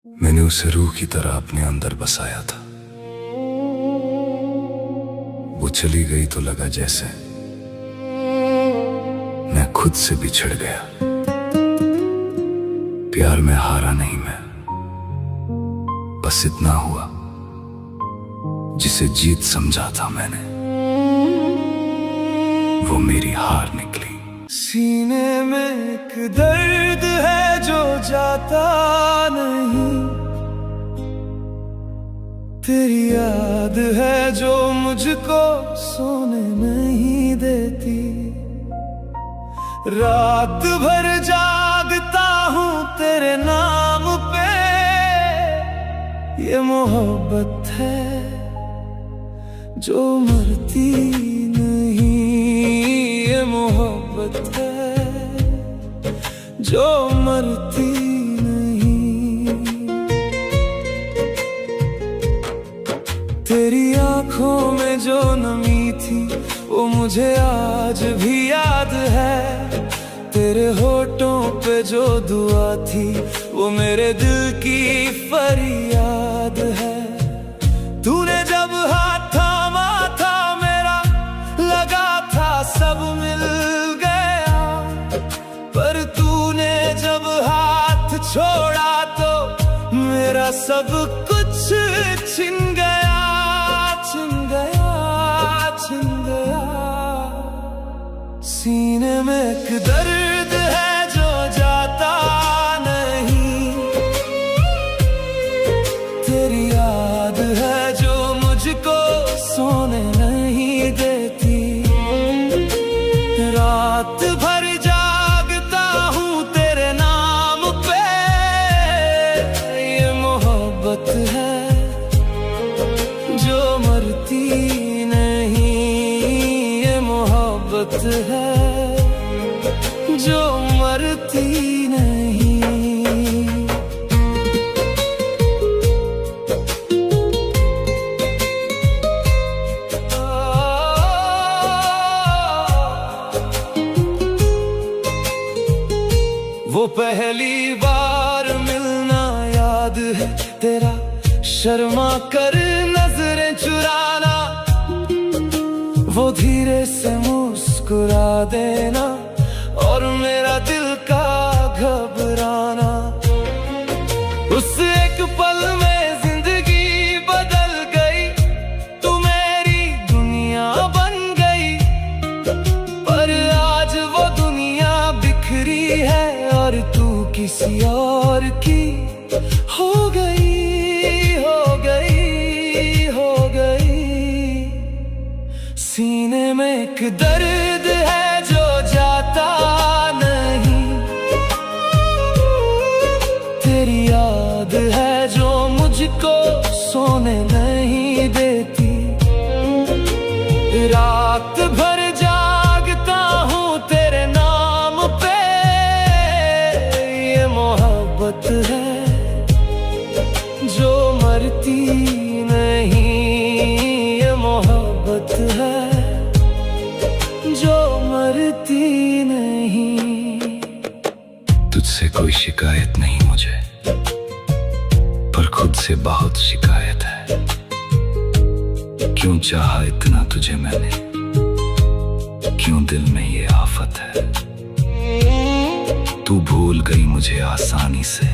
मैंने उसे रूह की तरह अपने अंदर बसाया था। वो चली गई तो लगा जैसे मैं खुद से बिछड़ गया। प्यार में हारा नहीं मैं, बस इतना हुआ जिसे जीत समझा था मैंने, वो मेरी हार निकली। सीने में एक दर्द है जो जाता नहीं, तेरी याद है जो मुझको सोने नहीं देती। रात भर जागता हूँ तेरे नाम पे, ये मोहब्बत है जो मरती नहीं, ये मोहब्बत है जो मरती नहीं। तेरी आंखों में जो नमी थी वो मुझे आज भी याद है। तेरे होठों पे जो दुआ थी वो मेरे दिल की फरियाद है। तूने जब हाथ थामा था मेरा, लगा था सब मिल गया, पर तूने जब हाथ छोड़ा तो मेरा सब कुछ छिन गया, छिन गया, छिन गया। सीने में एक दर्द है जो जाता नहीं, तेरी याद है जो मुझको सोने नहीं देती। रात भर जागता हूँ तेरे नाम पे, ये मोहब्बत है जो मरती नहीं, ये मोहब्बत है जो मरती नहीं। वो पहली बार मिलना याद है तेरा, शर्मा कर नजरें चुराना, वो धीरे से मुस्कुरा देना और मेरा दिल का घबराना। उस एक पल में जिंदगी बदल गई, तू मेरी दुनिया बन गई, पर आज वो दुनिया बिखरी है और तू किसी और की हो गई, हो गई, हो गई। सीने में एक दर्द है जो जाता नहीं, तेरी याद है जो मुझको सोने नहीं देती। रात भर जागता हूँ तेरे नाम पे, ये मोहब्बत है जो मरती नहीं, ये मोहब्बत है जो मरती नहीं। तुझसे कोई शिकायत नहीं मुझे, पर खुद से बहुत शिकायत है। क्यों चाहा इतना तुझे मैंने, क्यों दिल में ये आफत है। तू भूल गई मुझे आसानी से,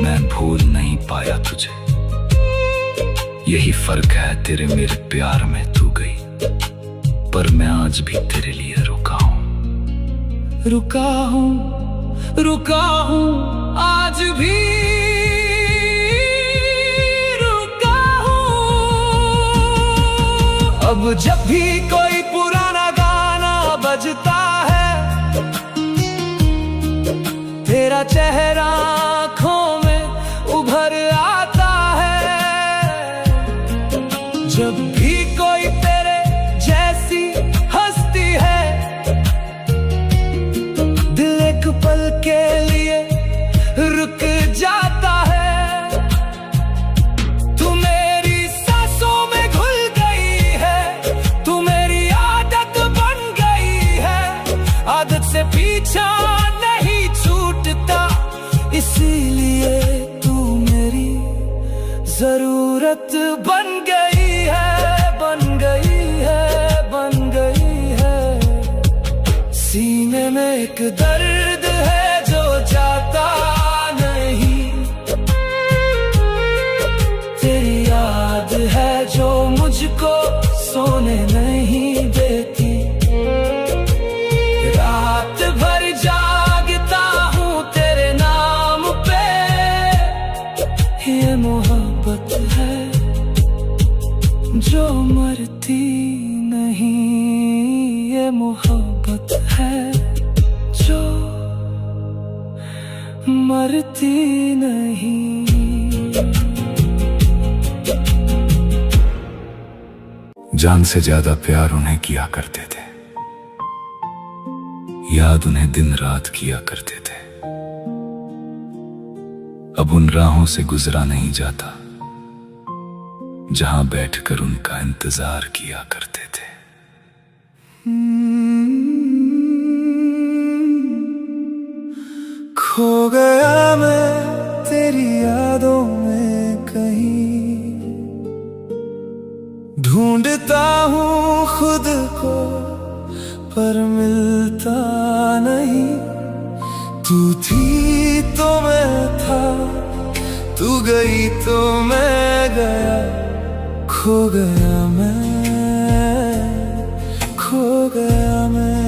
मैं भूल नहीं पाया तुझे। यही फर्क है तेरे मेरे प्यार में, तू गई पर मैं आज भी तेरे लिए रुका हूँ, रुका हूँ, रुका हूँ आज भी रुका हूँ। अब जब भी कोई पुराना गाना बजता है, तेरा चेहरा आँखों में उभर आता है। जब भी कोई तेरे जैसी हस्ती है, दिल एक पल के लिए रुक जाता है। तू मेरी सांसों में घुल गई है, तू मेरी जरूरत बन गई है, बन गई है, बन गई है। सीने में एक दर्द है जो जाता नहीं, तेरी याद है जो मुझको सोने नहीं देती। रात भर जागता हूँ तेरे नाम पे, ये मोहब्बत है जो मरती नहीं, ये मोहब्बत है जो मरती नहीं। जान से ज्यादा प्यार उन्हें किया करते थे, याद उन्हें दिन रात किया करते थे। अब उन राहों से गुजरा नहीं जाता जहां बैठकर उनका इंतजार किया करते थे। खो गया मैं तेरी यादों में कहीं, ढूंढता हूँ खुद को पर मिलता नहीं। तू थी तो मैं था, तू गई तो मैं गया। खो गया मैं, खो गया मैं।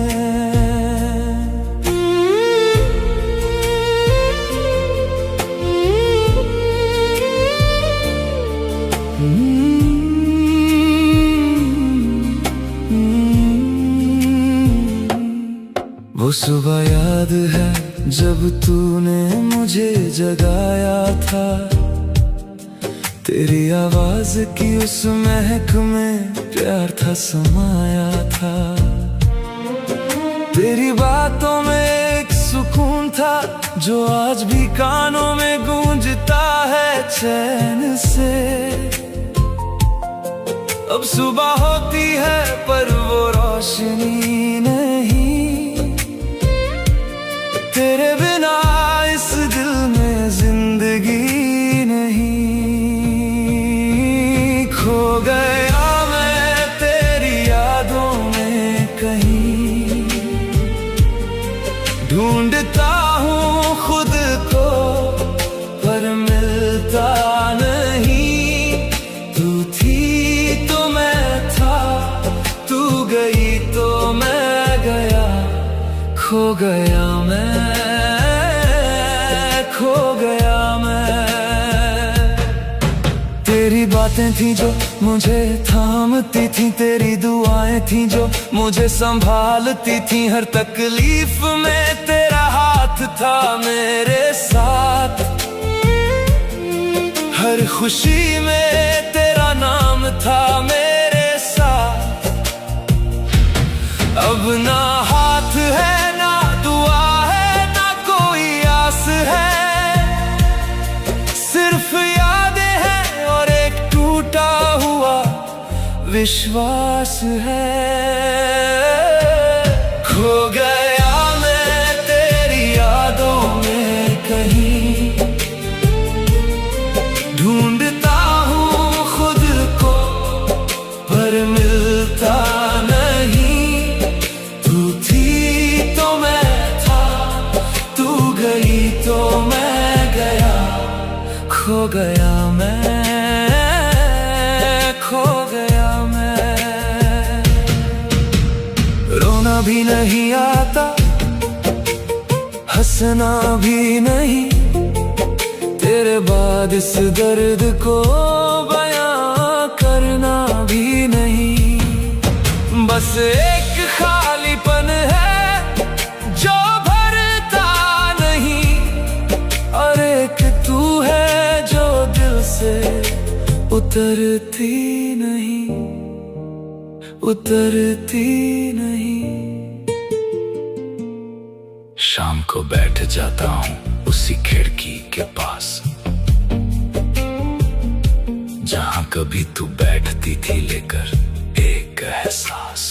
वो सुबह याद है जब तूने मुझे जगाया था, तेरी आवाज की उस महक में प्यार था समाया था। तेरी बातों में एक सुकून था जो आज भी कानों में गूंजता है चैन से। अब सुबह होती है पर वो रोशनी नहीं, तेरे बिना इस दिल में जिंदगी नहीं। खो गया मैं तेरी यादों में कहीं, ढूंढता हूँ खुद को पर मिलता नहीं। तू थी तो मैं था, तू गई तो मैं गया। खो गया मैं, खो गया मैं। तेरी बातें थी जो मुझे थामती थी, तेरी दुआएं थी जो मुझे संभालती थी। हर तकलीफ में तेरा हाथ था मेरे साथ, हर खुशी में तेरा नाम था मेरे साथ। अब ना हाथ है ना दुआ है ना कोई आस है, सिर्फ यादें हैं और एक टूटा हुआ विश्वास है। खो गया मैं तेरी यादों में कहीं, ढूंढता हूँ खुद को पर मिलता नहीं। तू थी तो मैं था, तू गई तो मैं गया। खो गया मैं, खो गया मैं। रोना भी नहीं आता, हंसना भी नहीं, तेरे बाद इस दर्द को बयां करना भी नहीं। बस एक खालीपन है जो भरता नहीं, और एक तू है जो दिल से उतरती नहीं, उतरती नहीं। शाम को बैठ जाता हूँ उसी खिड़की के पास जहां कभी तू बैठती थी लेकर एक एहसास।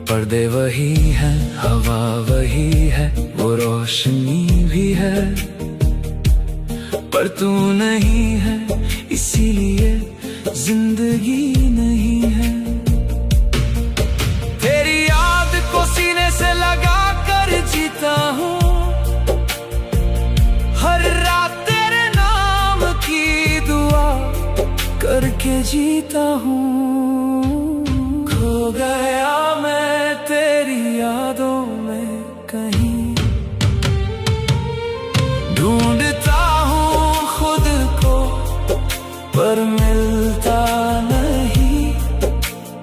पर्दे वही है, हवा वही है, वो रोशनी भी है, पर तू नहीं है, इसीलिए जिंदगी नहीं है। तेरी याद को सीने से लगा कर जीता हूँ, हर रात तेरे नाम की दुआ करके जीता हूँ। खो गया मैं तेरी यादों में कहीं, ढूंढता हूँ खुद को पर मिलता नहीं।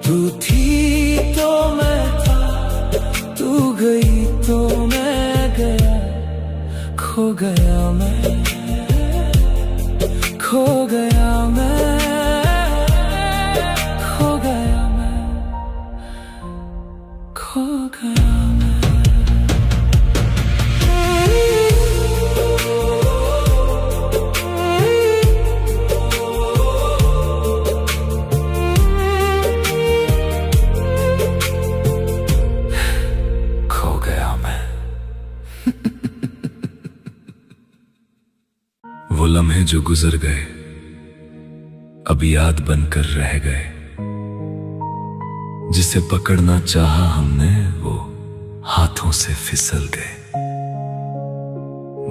तू थी तो मैं था, तू गई तो मैं गया। खो गया मैं, खो गया मैं, खो गया मैं, खो गया मैं। खो गया मैं। वो लम्हे जो गुजर गए अब याद बनकर रह गए, जिसे पकड़ना चाहा हमने वो हाथों से फिसल गए।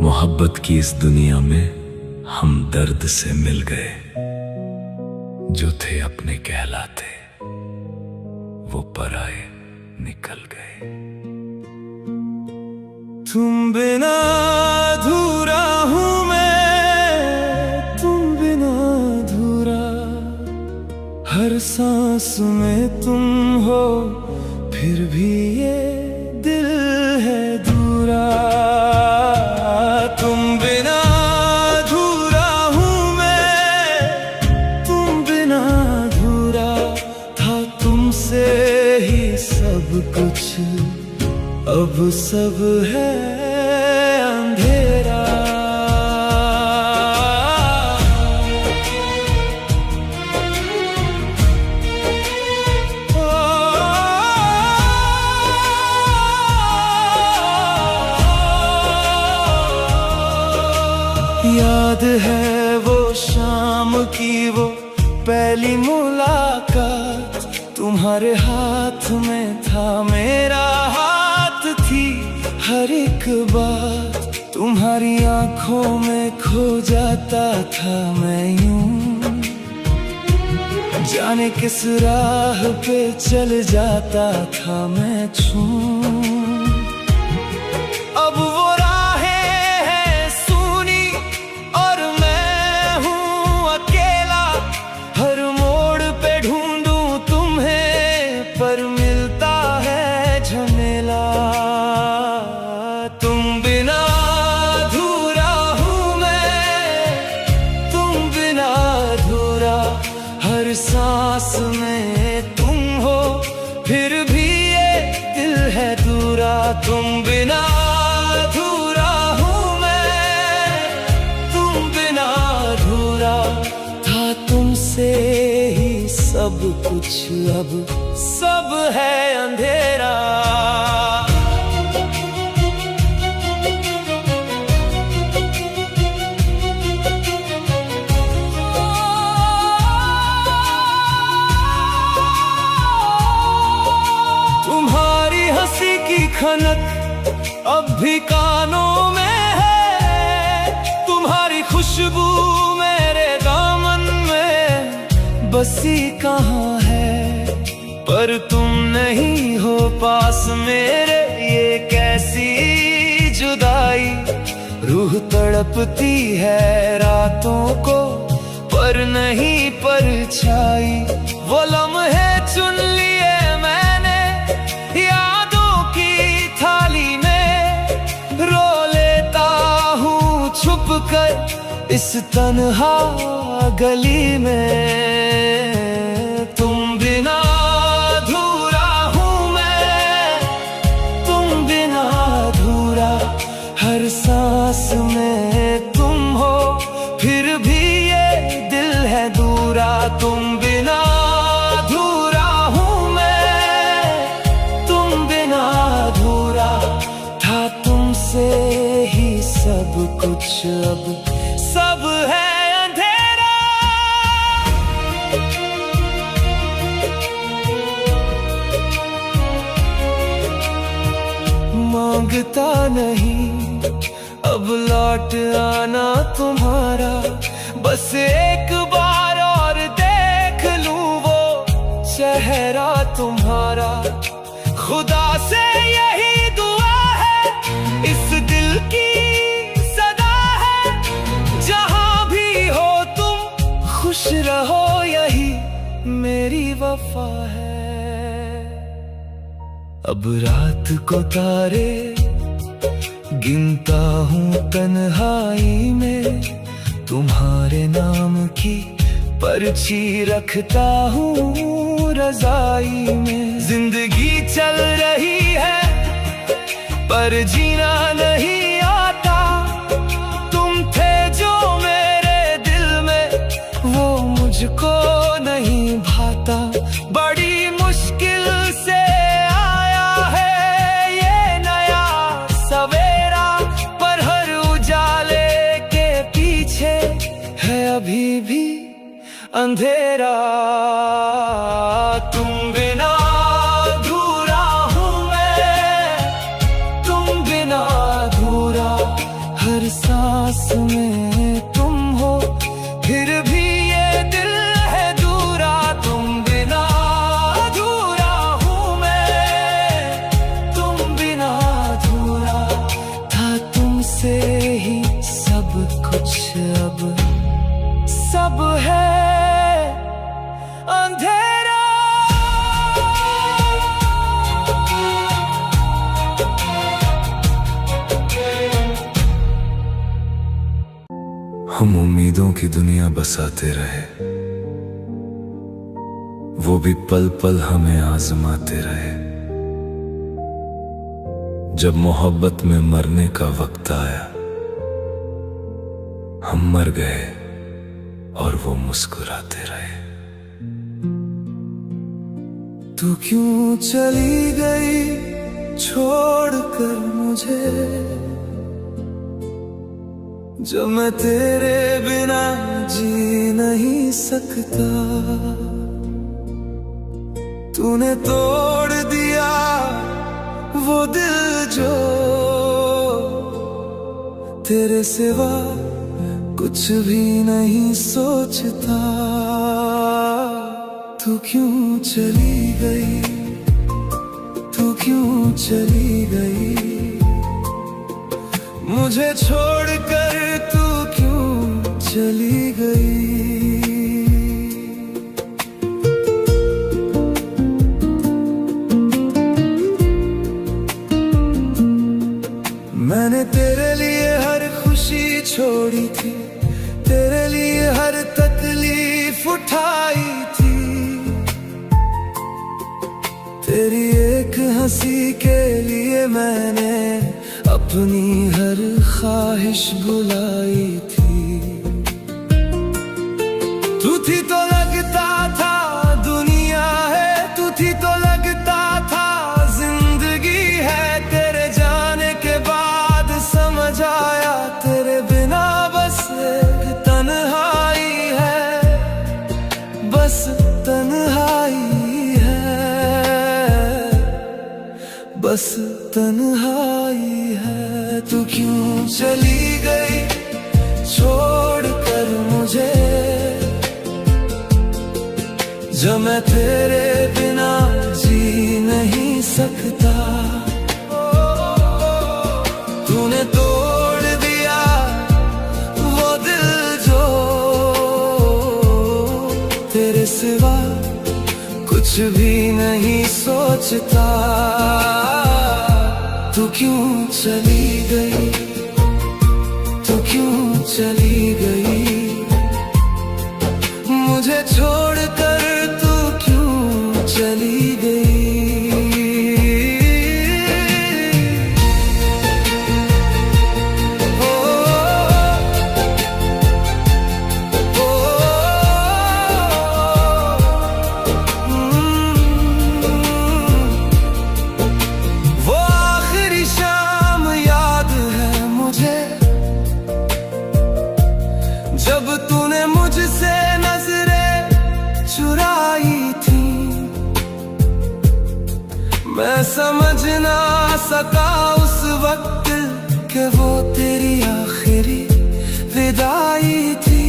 मोहब्बत की इस दुनिया में हम दर्द से मिल गए, जो थे अपने कहलाते वो पराए निकल गए। तुम बिना अधूरा हूँ मैं, तुम बिना अधूरा, हर सांस में तुम हो फिर भी ये दिल है दूरा। तुम बिना अधूरा हूँ मैं, तुम बिना अधूरा, था तुमसे ही सब कुछ, अब सब है अंधेरा। याद है वो शाम की वो पहली मुलाकात, तुम्हारे हाथ में था मेरा हाथ, थी हर एक बात तुम्हारी आंखों में खो जाता था मैं यूं, जाने किस राह पे चल जाता था मैं छूं। अब वो राहें हैं सूनी और मैं हूँ अकेला, हर मोड़ पे ढूंढूं तुम्हें पर मिलता है झमेला। तुम बिना अधूरा हूँ मैं, तुम बिना अधूरा, हर सांस में तुम हो फिर भी ये दिल है दूरा। तुम बिना अधूरा हूँ मैं, तुम बिना अधूरा, था तुमसे ही सब कुछ, अब सब है अंधेरा। तुम्हारी हंसी की खनक अब भी कानों में है, तुम्हारी खुशबू मेरे दामन में बसी कहाँ है, पर तुम नहीं हो पास मेरे, ये कैसी जुदाई। रूह तड़पती है रातों को पर नहीं परछाई, वो लम्हे चुन लिए मैंने यादों की थाली में, रो लेता हूँ छुप कर इस तन्हा गली में। तुम बिना अधूरा हूँ मैं, तुम बिना अधूरा, हर सांस में तुम हो फिर भी ये दिल है दूरा। तुम बिना अधूरा हूँ मैं, तुम बिना अधूरा, था तुमसे ही सब कुछ, अब सब अब है अंधेरा। मांगता नहीं अब लौट आना तुम्हारा, बस एक बार और देख लूं वो चेहरा तुम्हारा। खुदा से यही दुआ है, इस दिल की सदा है, जहां भी हो तुम खुश रहो, यही मेरी वफा है। अब रात को तारे गिनता हूँ तन्हाई में, तुम्हारे नाम की पर्ची रखता हूँ रज़ाई में। जिंदगी चल रही है पर जीना नहीं आता, तुम थे जो मेरे दिल में, वो मुझको नहीं भाता। बड़ी मुश्किल से आया है ये नया सवेरा, पर हर उजाले के पीछे है अभी भी अंधेरा। तुम बिना अधूरा हूँ मैं, तुम बिना अधूरा, हर सांस में तुम हो, फिर भी ये दिल है दूरा। तुम बिना अधूरा हूँ मैं, तुम बिना अधूरा, था तुमसे ही सब कुछ, अब सब है अंधेरा। हम उम्मीदों की दुनिया बसाते रहे, वो भी पल पल हमें आजमाते रहे। जब मोहब्बत में मरने का वक्त आया, हम मर गए और वो मुस्कुराते रहे। तू क्यों चली गई छोड़कर मुझे, जब मैं तेरे बिना जी नहीं सकता। तूने तोड़ दिया वो दिल जो तेरे सिवा कुछ भी नहीं सोचता। तू क्यों चली गई, तू क्यों चली गई, मुझे छोड़कर तू क्यों चली गई। मैंने तेरे लिए हर खुशी छोड़ी थी, तेरे लिए हर तकलीफ उठाई थी। तेरी एक हंसी के लिए मैंने अपनी हर ख्वाहिश भुलाई थी। तू थी तो लगता था दुनिया है, तू थी तो लगता था जिंदगी है। तेरे जाने के बाद समझ आया तेरे बिना बस एक तन्हाई है, बस तन्हाई है, बस तन्हाई है। तू क्यों चली गई छोड़कर मुझे, जब मैं तेरे बिना जी नहीं सकता। तूने तोड़ दिया वो दिल जो तेरे सिवा कुछ भी नहीं सोचता। तू क्यों चली गई, तू क्यों चली गई, मुझे छोड़कर तू क्यों चली गई। वो आखिरी शाम याद है, मुझसे नजरें चुराई थी, मैं समझ ना सका उस वक्त कि वो तेरी आखिरी विदाई थी।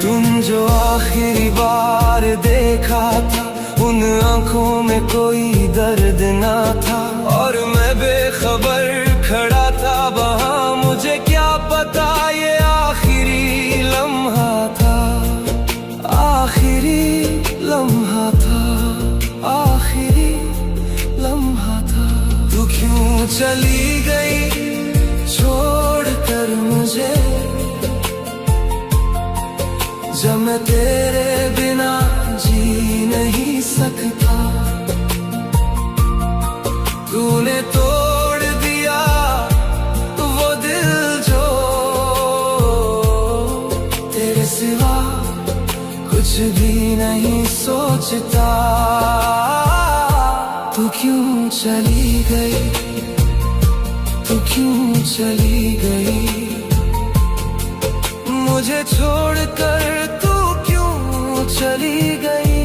तुम जो आखिरी बार देखा था, उन आंखों में कोई दर्द ना था, और मैं बेखबर खड़ा था वहां। मुझे क्या पता ये आखिरी लम्हा था, आखिरी लम्हा था, आखिरी लम्हा था। तू क्यों चली गई छोड़ कर मुझे, जब मैं तेरे बिना जी नहीं सकता। तूने तोड़ दिया वो दिल जो तेरे सिवा कुछ भी नहीं सोचता। तू क्यों चली गई, तू क्यों चली गई मुझे छोड़कर, तू क्यों चली गई।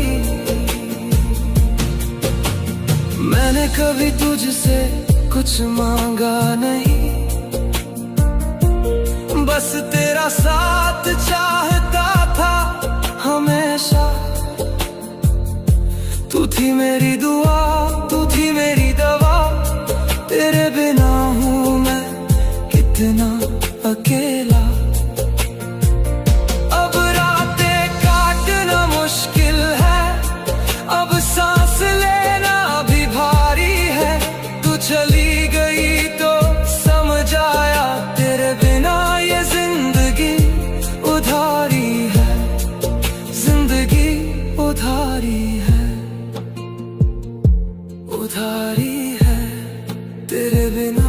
मैंने कभी तुझसे कुछ मांगा नहीं, बस तेरा साथ चाहता था हमेशा। तू थी मेरी दुआ, तू थी मेरी दवा, तेरे बिना हूँ मैं कितना अकेला। अब रातें काटना मुश्किल है, अब सांस लेना भी भारी है। तू चली गई तो समझ आया, तेरे बिना ये जिंदगी उधारी है, जिंदगी उधारी है, उधारी है तेरे बिना।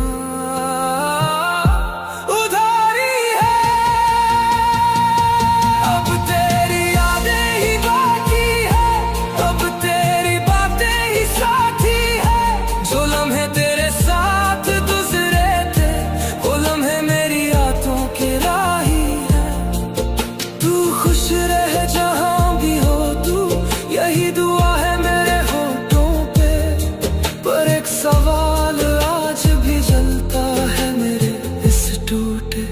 सवाल आज भी जलता है मेरे इस टूटे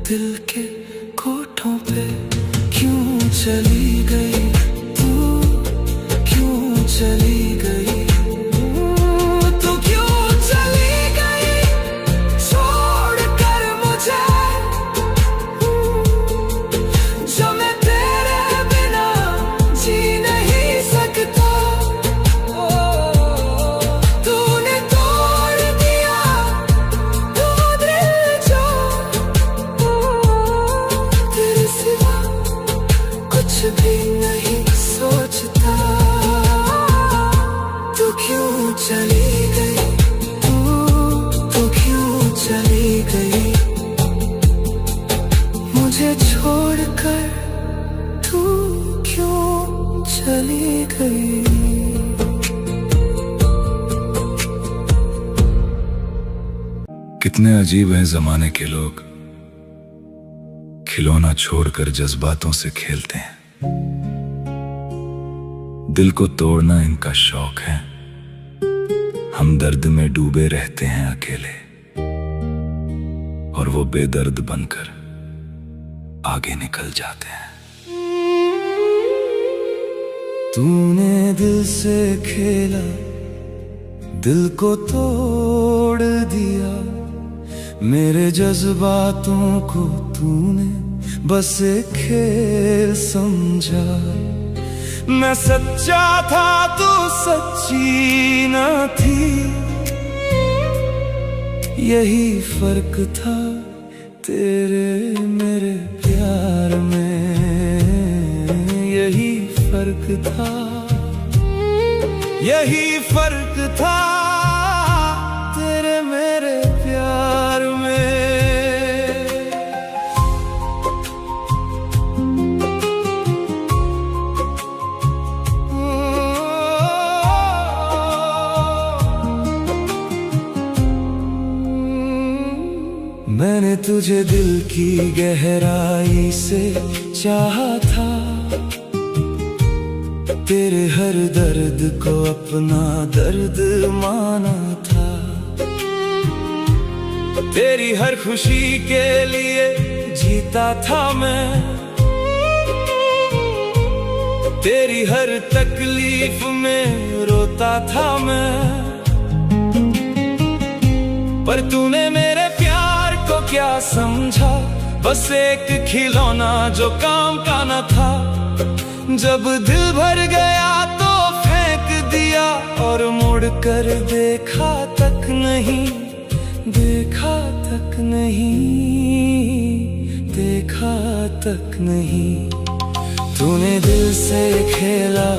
दिल के कोठों पे। क्यों चली गई तू, क्यों चली गई, तू क्यों चली गई छोड़ कर मुझे, जो मैं तेरे बिना जी नहीं सकता। कुछ भी नहीं सोचता। तू क्यों चली गई, तू क्यों चली गई मुझे छोड़कर, तू क्यों चली गई। कितने अजीब हैं जमाने के लोग, खिलौना छोड़कर जज्बातों से खेलते हैं। दिल को तोड़ना इनका शौक है, हम दर्द में डूबे रहते हैं अकेले, और वो बेदर्द बनकर आगे निकल जाते हैं। तूने दिल से खेला, दिल को तोड़ दिया, मेरे जज्बातों को तूने बस एक खेल समझा। मैं सच्चा था तू सच्ची न थी, यही फर्क था तेरे मेरे प्यार में, यही फर्क था, यही फर्क था तेरे मेरे प्यार में। मैंने तुझे दिल की गहराई से चाहा था, तेरे हर दर्द को अपना दर्द माना था। तेरी हर खुशी के लिए जीता था मैं, तेरी हर तकलीफ में रोता था मैं। पर तूने मेरे प्यार को क्या समझा, बस एक खिलौना जो काम का न था। जब दिल भर गया तो फेंक दिया, और मुड़ कर देखा तक नहीं, देखा तक नहीं, देखा तक नहीं। तूने दिल से खेला,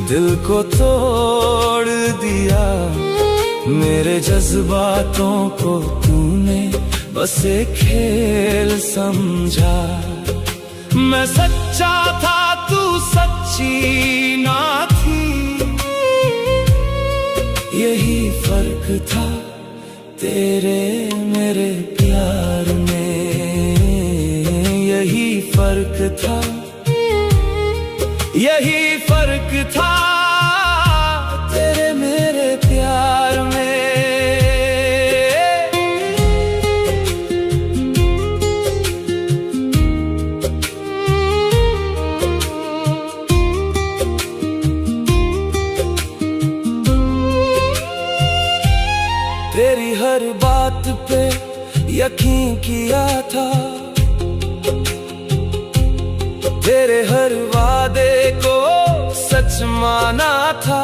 दिल को तोड़ दिया, मेरे जज्बातों को तूने बस एक खेल समझा। मैं सच्चा था, तू सच्ची ना थी, यही फर्क था तेरे मेरे प्यार में, यही फर्क था, यही फर्क था तेरे मेरे प्यार में। तेरी हर बात पे यकीन किया था, तेरे हर वादे को सच माना था।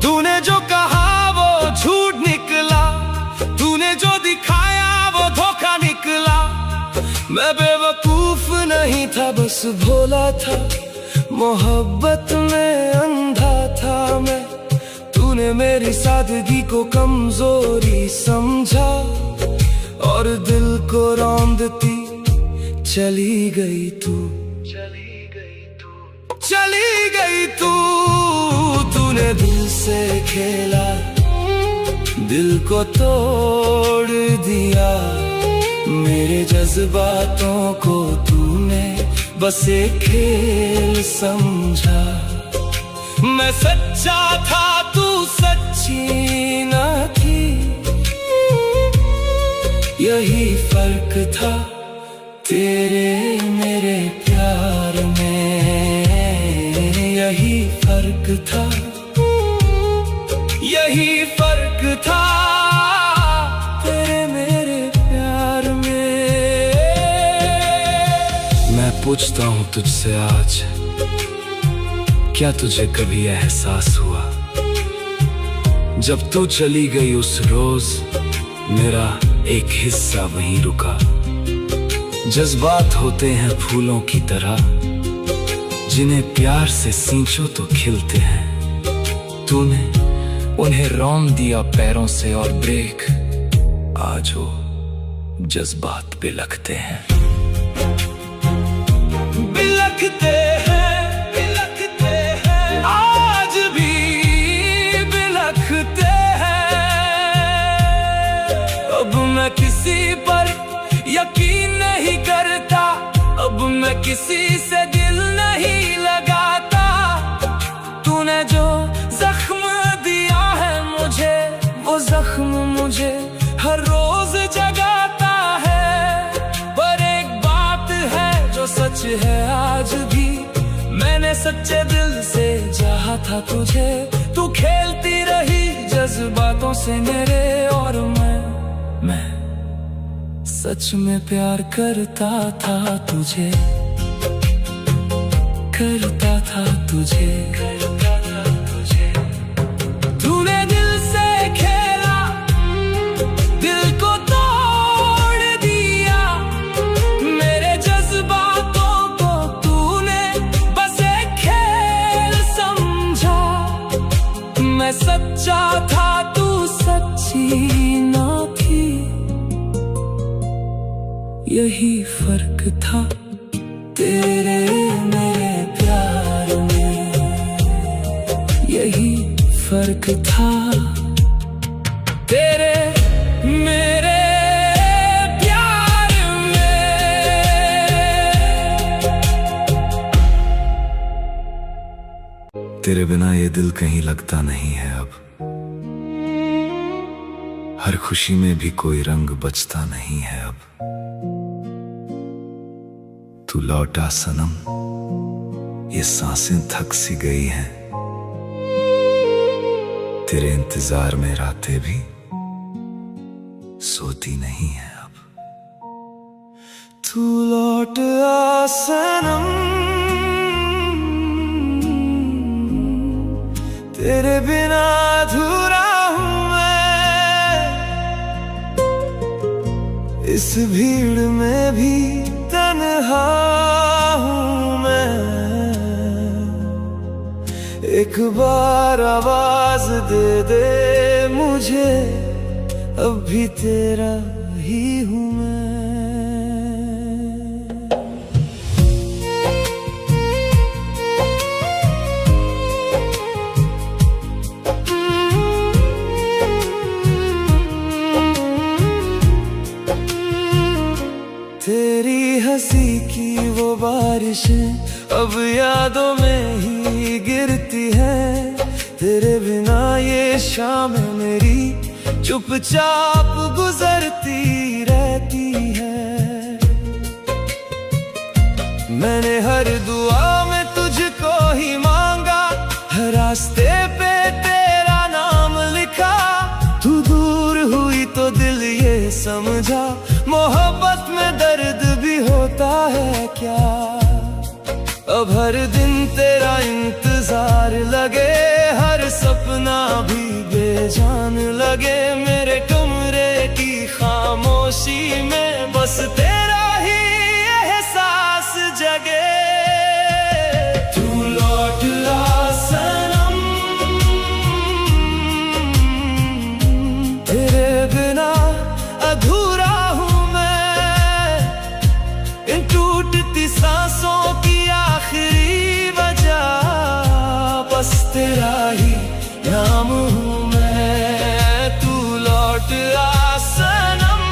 तूने जो कहा वो झूठ निकला, तूने जो दिखाया वो धोखा निकला। मैं बेवकूफ नहीं था, बस भोला था, मोहब्बत में अंधा था मैं। तूने मेरी सादगी को कमजोरी समझा, और दिल को रौंदती चली गई तू, चली गई तू, चली गई तू। तूने दिल से खेला, दिल को तोड़ दिया, मेरे जज्बातों को तूने बस एक खेल समझा। मैं सच्चा था, तू सच्ची ना थी, यही फर्क था तेरे मेरे प्यार में, यही फर्क था, यही फर्क था तेरे मेरे प्यार में। मैं पूछता हूँ तुझसे आज, क्या तुझे कभी एहसास हुआ, जब तू चली गई उस रोज मेरा एक हिस्सा वहीं रुका। जज्बात होते हैं फूलों की तरह, जिन्हें प्यार से सींचो तो खिलते हैं। तूने उन्हें रौंद दिया पैरों से, और ब्रेक आज वो जज्बात बिलखते हैं, बिलखते हैं, बिलखते हैं, आज भी बिलखते हैं। अब मैं किसी पर यकीन नहीं करता, अब मैं किसी से दिल नहीं लगाता। तूने जो जख्म दिया है मुझे, वो जख्म मुझे हर रोज जगाता है। पर एक बात है जो सच है आज भी, मैंने सच्चे दिल से चाहा था तुझे। तू खेलती रही जज्बातों से मेरे, और मैं सच में प्यार करता था तुझे, करता था तुझे, करता था तुझे। तूने दिल से खेला, दिल को तोड़ दिया, मेरे जज्बातों को तूने बस एक खेल समझा। मैं सच्चा था, तू सच्ची ना थी, यही फर्क था तेरे मेरे प्यार में, यही फर्क था तेरे तेरे बिना ये दिल कहीं लगता नहीं है अब। हर खुशी में भी कोई रंग बचता नहीं है अब। तू लौटा सनम, ये सांसें थक सी गई हैं। तेरे इंतजार में रातें भी सोती नहीं है अब। तू लौट आ सनम, तेरे बिना अधूरा हूँ मैं। इस भीड़ में भी तन्हा हूँ मैं। एक बार आवाज दे दे मुझे, अब भी तेरा ही हूँ मैं। तेरी हंसी की वो बारिशें अब यादों में ही गिरती है। तेरे बिना ये शाम मेरी चुपचाप गुजरती रहती है। मैंने हर दुआ में तुझको ही मांगा, हर रास्ते पे तेरा नाम लिखा। तू दूर हुई तो दिल ये समझा, मोहब्बत में दर्द भी होता है क्या। अब हर दिन तेरा इंतजार लगे, हर सपना भी बेजान लगे। मेरे कमरे की खामोशी में बस तेरा ही एहसास जगे। तू लौट आ सनम, तेरे बिना अधूरा हूँ मैं। इन टूटती सांसों की आखिरी वजह बस तेरा ही नाम हूँ मैं। तू लौट आ सनम,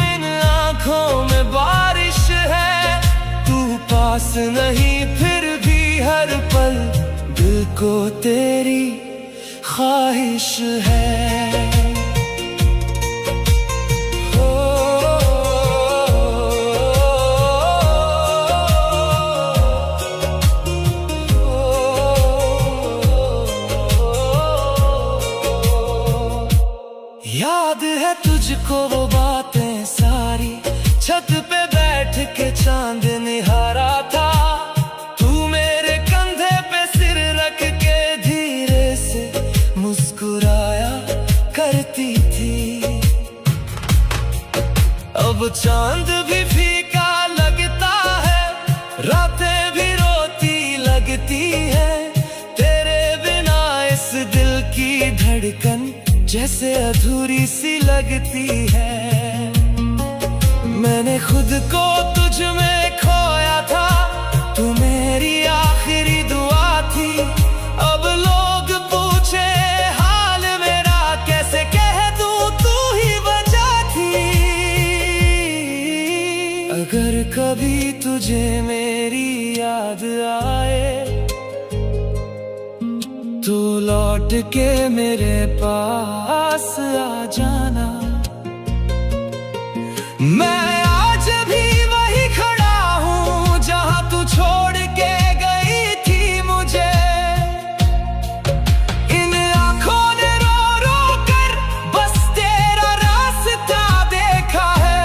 इन आँखों में बारिश है। तू पास नहीं फिर भी हर पल दिल को तेरी ख्वाहिश है। याद है तुझको वो बातें सारी, छत पे बैठ के चांद निहारा था। तू मेरे कंधे पे सिर रख के धीरे से मुस्कुराया करती थी। अब चांद भी फीका लगता है, रातें भी रोती लगती है। तेरे बिना इस दिल की धड़कन जैसे अधूरी सी लगती है। मैंने खुद को तुझ में खोया था, तू मेरी आखिरी दुआ थी। अब लोग पूछे हाल मेरा, कैसे कह दूं तू ही वजह थी। अगर कभी तुझे मेरी याद आए तू लौट के मेरे पास आ जाना। मैं आज भी वही खड़ा हूँ जहाँ तू छोड़ के गई थी मुझे। इन आँखों ने रो रो कर बस तेरा रास्ता देखा है।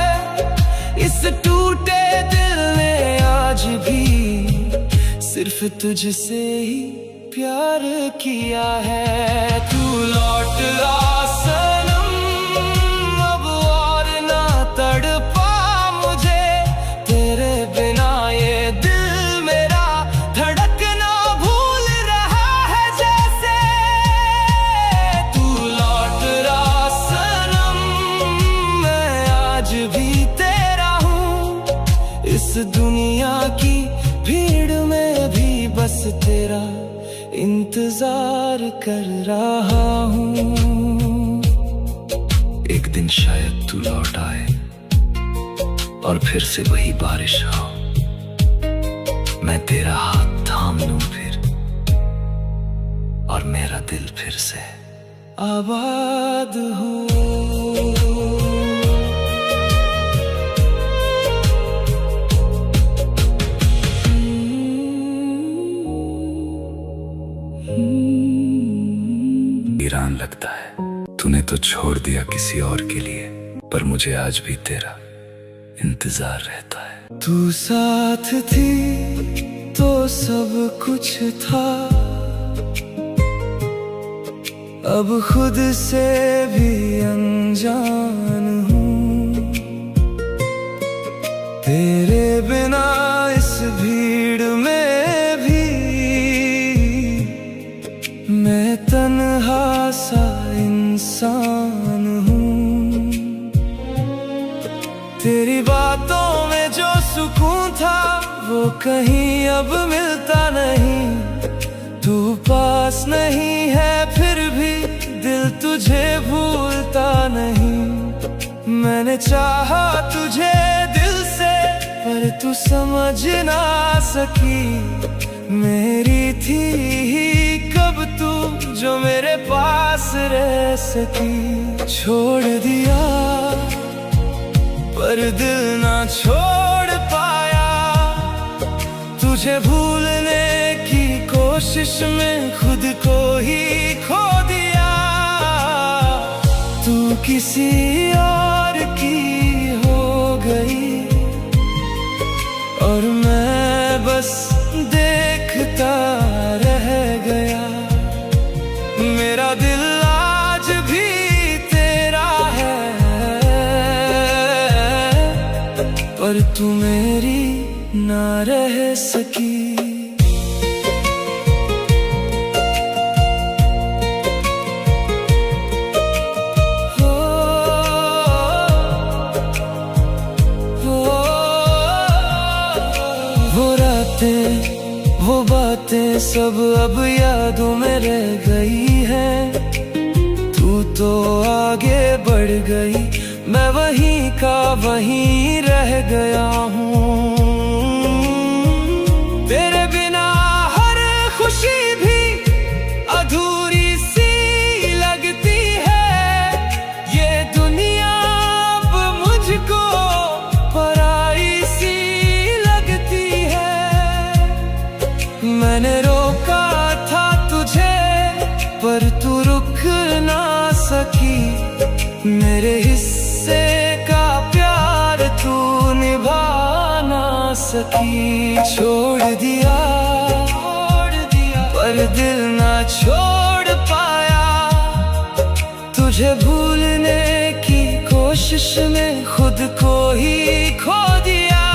इस टूटे दिल ने आज भी सिर्फ तुझसे ही प्यार किया है। तू लौट आ सनम, अब और ना तड़पा मुझे। तेरे बिना ये दिल मेरा धड़कना भूल रहा है जैसे। तू लौट आ सनम, मैं आज भी तेरा हूँ। इस दुनिया की भीड़ में भी बस तेरा इंतजार कर रहा हूँ। एक दिन शायद तू लौट आए और फिर से वही बारिश हो। मैं तेरा हाथ थाम लूं फिर मेरा दिल फिर से आबाद हो। वीरान लगता है तूने तो छोड़ दिया किसी और के लिए, पर मुझे आज भी तेरा इंतजार रहता है। तू साथ थी तो सब कुछ था, अब खुद से भी अनजान हूँ। तेरे बिना इस भीड़ में भी मैं तन्हा सा इंसान हूँ। तेरी बातों में जो सुकून था वो कहीं अब मिलता नहीं। तू पास नहीं है फिर भी दिल तुझे भूलता नहीं। मैंने चाहा तुझे दिल से पर तू समझ ना सकी। मेरी थी ही कब तू जो मेरे पास रह सकी। छोड़ दिया पर दिल ना छोड़ पाया, तुझे भूलने की कोशिश में खुद को ही खो दिया। तू किसी और की हो गई और मैं बस देखता रह गया। मेरा दिल आज भी तेरा है पर तू मेरी ना रह सकी। वो रातें वो बातें सब अब यादों में रह गई हैं। तू तो आगे बढ़ गई, मैं वहीं का वहीं रह गया हूँ। तेरे बिना हर खुशी भी अधूरी सी लगती है। ये दुनिया अब मुझको पराई सी लगती है। मैंने रोका था तुझे पर तू रुक ना सकी। मेरे हिस्से का प्यार तू निभा ना सकी। छोड़ दिया पर दिल ना छोड़ पाया, तुझे भूलने की कोशिश में खुद को ही खो दिया।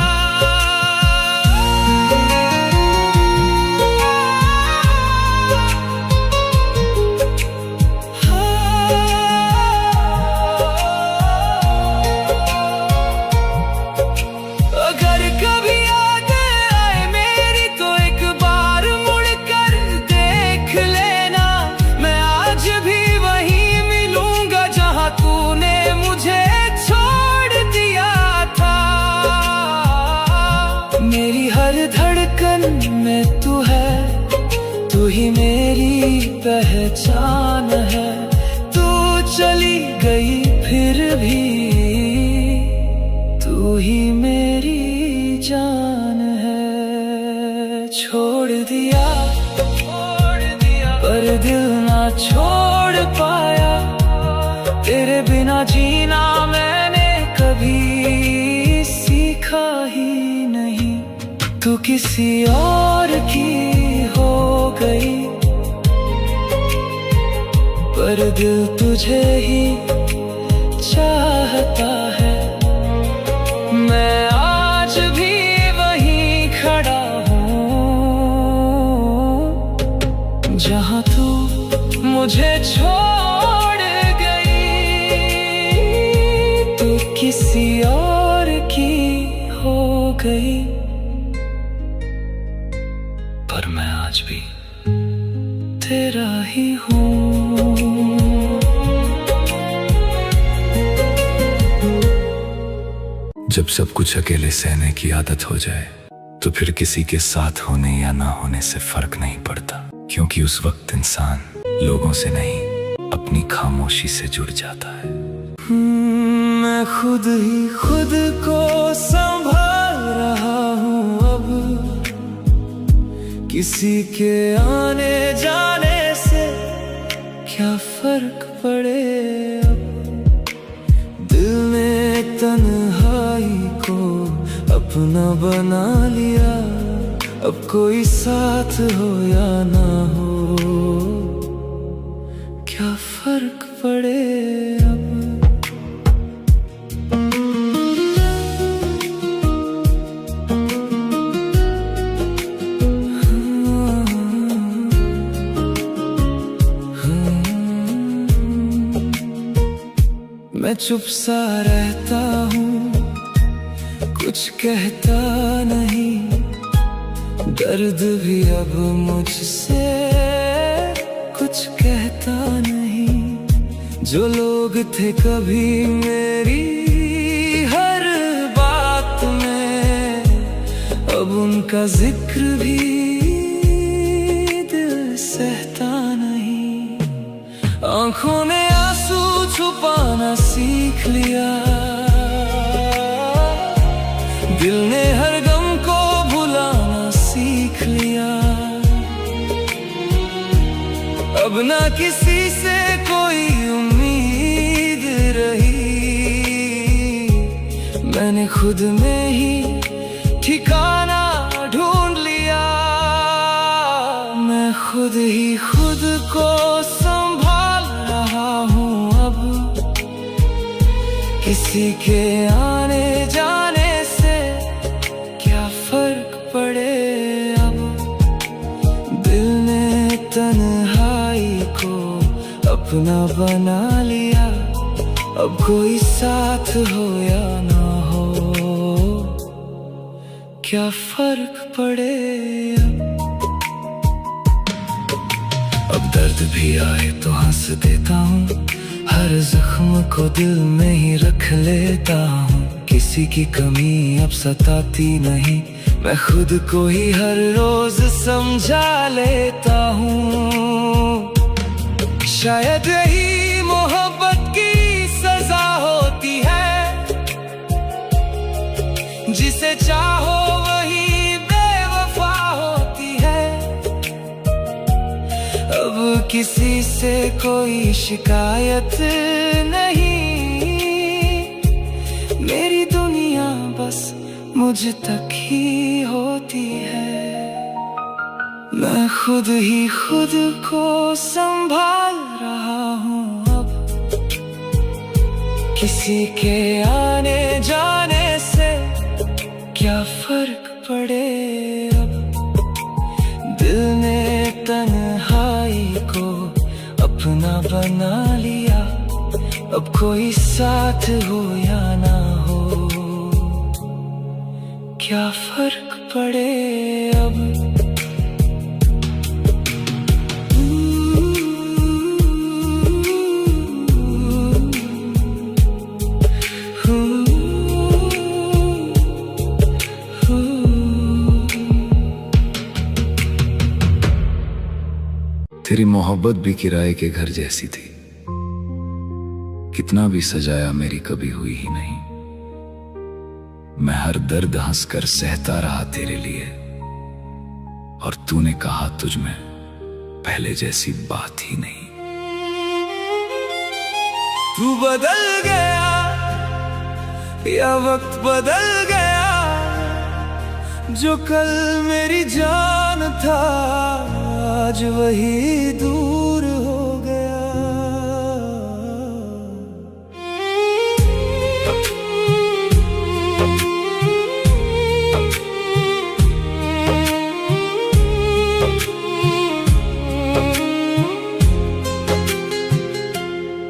मेरी हर धड़कन में तू है, तू ही मेरी पहचान है। तू चली गई फिर भी तू ही मेरी जान है। छोड़ दिया पर दिल ना छोड़ पाया, तेरे बिना जीना मैंने कभी सीखा ही नहीं। तू किसी और की हो गई पर दिल तुझे ही चाहता है। मैं आज भी वहीं खड़ा हूँ जहाँ तू मुझे छोड़ गई। तू किसी और की हो गई पर मैं आज भी तेरा ही हूँ। जब सब कुछ अकेले सहने की आदत हो जाए तो फिर किसी के साथ होने या ना होने से फर्क नहीं पड़ता, क्योंकि उस वक्त इंसान लोगों से नहीं, अपनी खामोशी से जुड़ जाता है। मैं खुद ही खुद को संभाल रहा हूँ अब, किसी के आने जाने से क्या फर्क पड़े अब। दिल ने तन्हाई को अपना बना लिया, अब कोई साथ हो या ना हो, क्या फर्क पड़े अब। मैं चुप सा रहता हूँ, कुछ कहता नहीं, दर्द भी अब मुझसे कुछ कहता नहीं। जो लोग थे कभी मेरी हर बात में, अब उनका जिक्र भी दिल सहता नहीं। आंखों ने आंसू छुपाना सीख लिया, दिल ने हर गम को भुलाना सीख लिया। अब ना किसी से कोई उम्मीद रही, मैंने खुद में ही ठिकाना ढूंढ लिया। मैं खुद ही खुद को संभाल रहा हूँ अब, किसी के आने जाने से क्या फर्क पड़े अब। दिल ने तन्हाई को अपना बना लिया, अब कोई साथ हो या ना हो, क्या फर्क पड़े अब। दर्द भी आए तो हंस देता हूँ, हर जख्म को दिल में ही रख लेता हूँ। किसी की कमी अब सताती नहीं, मैं खुद को ही हर रोज समझा लेता हूँ। शायद यही मोहब्बत की सजा होती है, जिसे चाहो वही बेवफा होती है। अब किसी से कोई शिकायत नहीं, मेरी दुनिया बस मुझ तक ही होती है। मैं खुद ही खुद को संभाल रहा हूँ अब, किसी के आने जाने से क्या फर्क पड़े अब। दिल ने तन्हाई को अपना बना लिया, अब कोई साथ हो या ना हो, क्या फर्क पड़े अब। तेरी मोहब्बत भी किराए के घर जैसी थी, कितना भी सजाया मेरी कभी हुई ही नहीं। मैं हर दर्द हंसकर सहता रहा तेरे लिए, और तूने कहा तुझ में पहले जैसी बात ही नहीं। तू बदल गया या वक्त बदल गया, जो कल मेरी जान था आज वही दूर हो गया।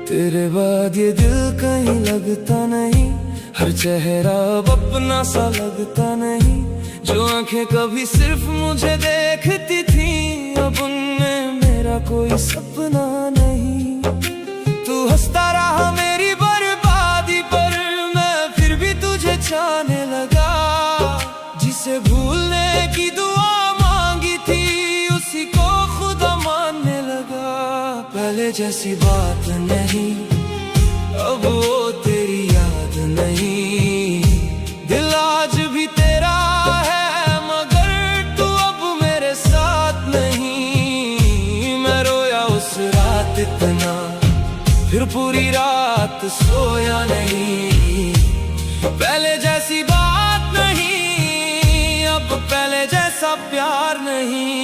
तेरे बाद ये दिल कहीं लगता नहीं, हर चेहरा अब अपना सा लगता नहीं। जो आंखें कभी सिर्फ मुझे देखती थी, अब उनमें मेरा कोई सपना नहीं। तू हंसता रहा मेरी बर्बादी पर, मैं फिर भी तुझे चाहने लगा। जिसे भूलने की दुआ मांगी थी, उसी को खुदा मानने लगा। जैसी बात नहीं, अब वो तेरी याद नहीं। दिल आज भी तेरा है मगर तू अब मेरे साथ नहीं। मैं रोया उस रात इतना, फिर पूरी रात सोया नहीं। पहले जैसी बात नहीं, अब पहले जैसा प्यार नहीं।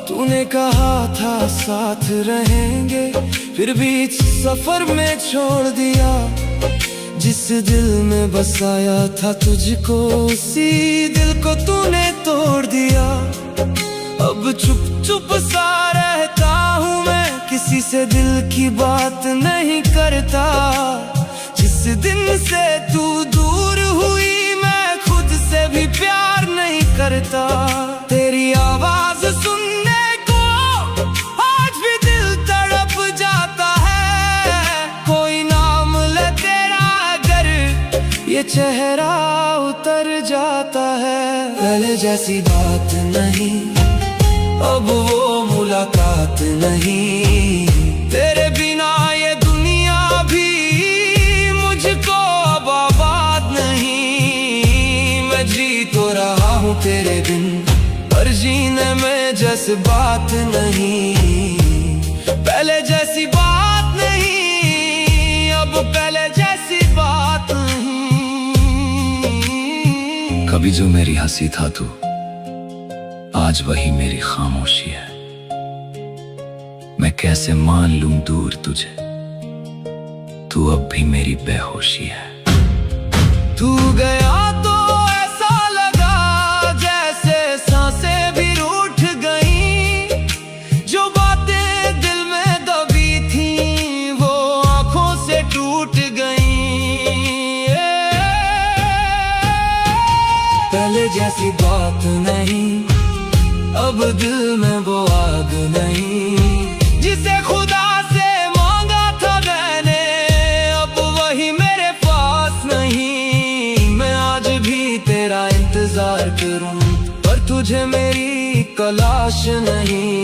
तूने कहा था साथ रहेंगे, फिर बीच सफर में छोड़ दिया। जिस दिल में बसाया था तुझको, उसी दिल को तूने तोड़ दिया। अब चुप चुप सा रहता हूँ मैं, किसी से दिल की बात नहीं करता। जिस दिन से तू दूर हुई, मैं खुद से भी प्यार नहीं करता। तेरी आवाज सुनने को आज भी दिल तड़प जाता है। कोई नाम ले तेरा अगर ये चेहरा उतर जाता है। पहले जैसी बात नहीं, अब वो मुलाकात नहीं। तेरे बिना ये दुनिया भी मुझको अब आबाद नहीं। मैं जी तो रहा हूँ तेरे बिन, पर जीने में जज्बात नहीं। पहले जैसी बात नहीं, अब पहले जैसी बात नहीं। कभी जो मेरी हंसी था तू, आज वही मेरी खामोशी है। मैं कैसे मान लूं दूर तुझे, तू अब भी मेरी बेहोशी है। तू गया तो ऐसा लगा जैसे सांसें भी रूठ गईं। जो बातें दिल में दबी थीं, वो आंखों से टूट गईं। पहले जैसी बात नहीं, अब दिल में वो आग नहीं। जिसे खुदा से मांगा था मैंने, अब वही मेरे पास नहीं। मैं आज भी तेरा इंतजार करूं, पर तुझे मेरी तलाश नहीं।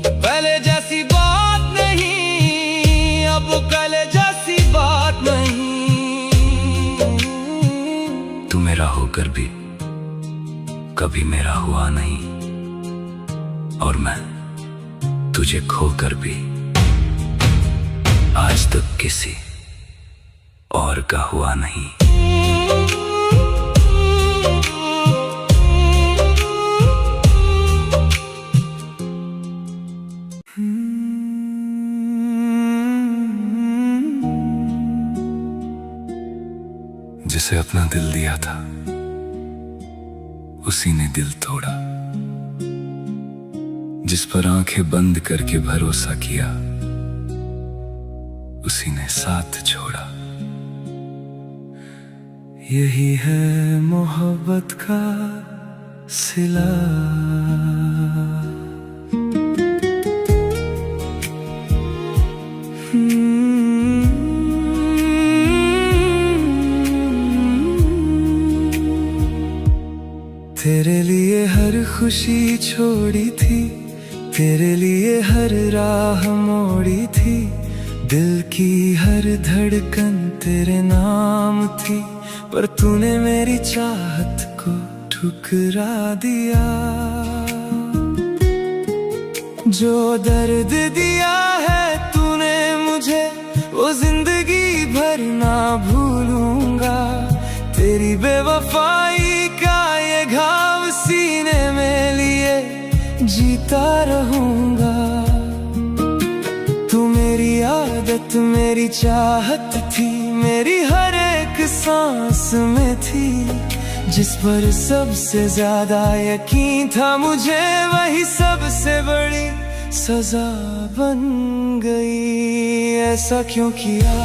पहले जैसी बात नहीं, अब पहले जैसी बात नहीं। तू मेरा होकर भी कभी मेरा हुआ नहीं, और मैं तुझे खोकर भी आज तक किसी और का हुआ नहीं। जिसे अपना दिल दिया था, उसी ने दिल तोड़ा। जिस पर आंखें बंद करके भरोसा किया, उसी ने साथ छोड़ा। यही है मोहब्बत का सिला। तेरे लिए हर खुशी छोड़ी थी, तेरे लिए हर राह मोड़ी थी। दिल की हर धड़कन तेरे नाम थी, पर तूने मेरी चाहत को ठुकरा दिया। जो दर्द दिया है तूने मुझे, वो जिंदगी भर ना भूलूंगा। तेरी बेवफाई का ये घाव सीने में लिए जीता रहूंगा। तू मेरी आदत, मेरी चाहत थी, मेरी हर एक सांस में थी। जिस पर सबसे ज्यादा यकीन था मुझे, वही सबसे बड़ी सजा बन गई। ऐसा क्यों किया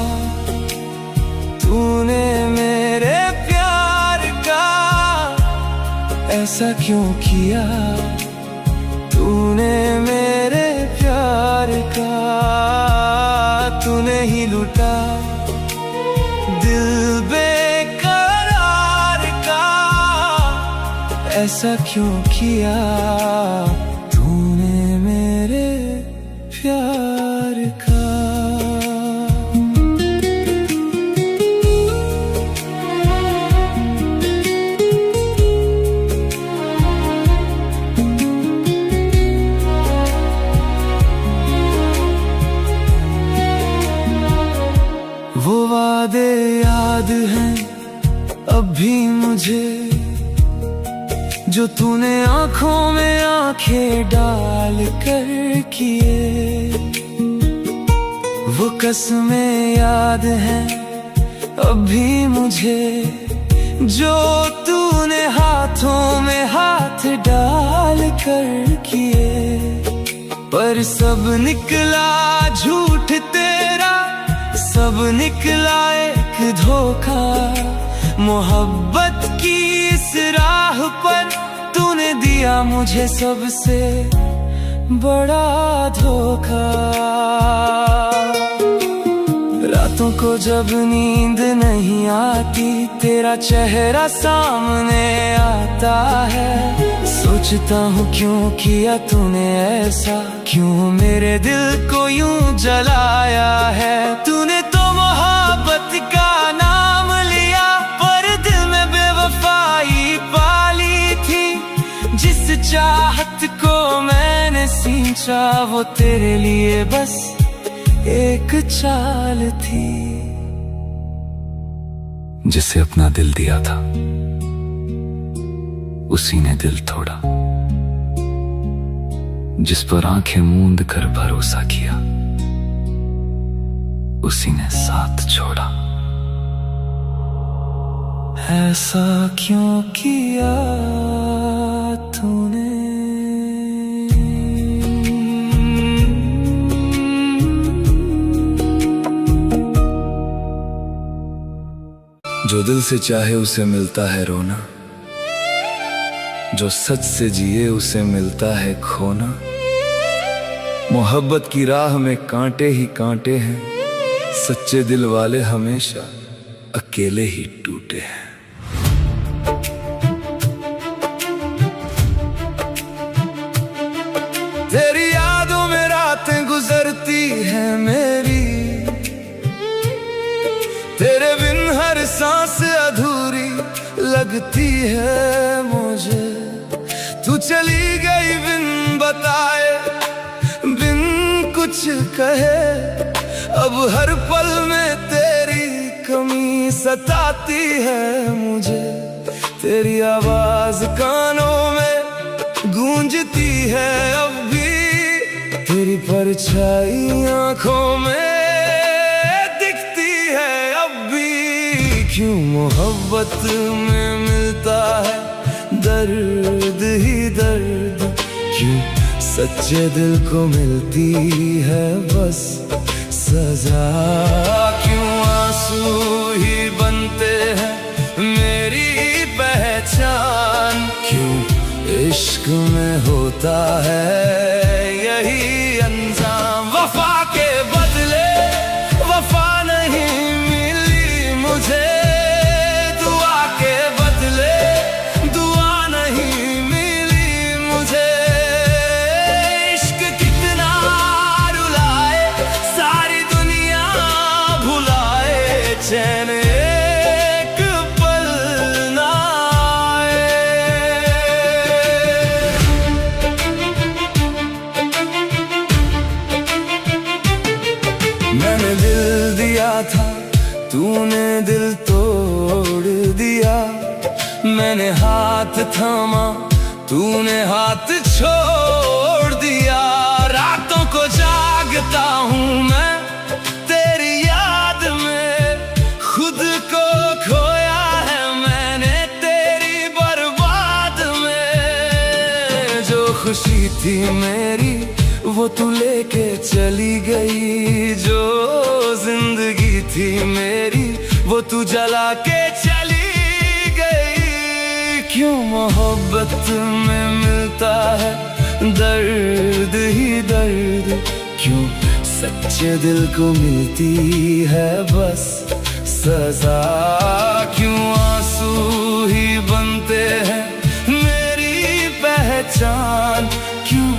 तूने मेरे प्यार का, ऐसा क्यों किया तूने मेरे प्यार का। लुटा दिल बेकरार का। ऐसा क्यों किया तूने मेरे प्यार का। वो वादे याद हैं अब भी मुझे, जो तूने आंखों में आंखें डाल कर किए। वो कसमें याद हैं अब भी मुझे, जो तूने हाथों में हाथ डाल कर किए। पर सब निकला झूठ तेरा, सब निकला एक धोखा। मोहब्बत की इस राह पर तूने दिया मुझे सबसे बड़ा धोखा। रातों को जब नींद नहीं आती, तेरा चेहरा सामने आता है। सोचता हूँ क्यों किया तूने ऐसा, क्यों मेरे दिल को यूं जलाया है। तूने तो मोहब्बत का नाम लिया, पर दिल में बेवफाई पाली थी। जिस चाहत को मैंने सींचा, वो तेरे लिए बस एक चाल थी। जिसे अपना दिल दिया था, उसी ने दिल तोड़ा। जिस पर आंखें मूंद कर भरोसा किया, उसी ने साथ छोड़ा। ऐसा क्यों किया तूने। जो दिल से चाहे उसे मिलता है रोना, जो सच से जिए उसे मिलता है खोना। मोहब्बत की राह में कांटे ही कांटे हैं, सच्चे दिल वाले हमेशा अकेले ही टूटे हैं। तेरी यादों में रातें गुजरती हैं मेरी, तेरे बिन हर सांस अधूरी लगती है मुझे। तू चली गई बिन बताए, बिन कुछ कहे। अब हर पल में तेरी कमी सताती है मुझे। तेरी आवाज कानों में गूंजती है अब भी, तेरी परछाई आंखों में दिखती है अब भी। क्यों मोहब्बत में मिलता है दर्द ही दर्द, क्यों सच्चे दिल को मिलती है बस सजा। क्यों आंसू ही बनते हैं मेरी पहचान, क्यों इश्क में होता है यही अंजाम। वफा के बदले वफा नहीं मिली मुझे, दुआ के बदले दुआ नहीं मिली मुझे। इश्क कितना रुलाए, सारी दुनिया भुलाए, चैन एक पल ना आए। मैंने दिल दिया था, तूने दिल तोड़ दिया। मैंने हाथ थामा, तूने हाथ छोड़ दिया। रातों को जागता हूँ मैं तेरी याद में, खुद को खोया है मैंने तेरी बर्बाद में। जो खुशी थी मेरी वो तू लेके चली गई, जो जिंदगी थी मेरी वो तू जला के चली गई। क्यों मोहब्बत में मिलता है दर्द ही दर्द, क्यों सच्चे दिल को मिलती है बस सजा। क्यों आंसू ही बनते हैं मेरी पहचान, क्यों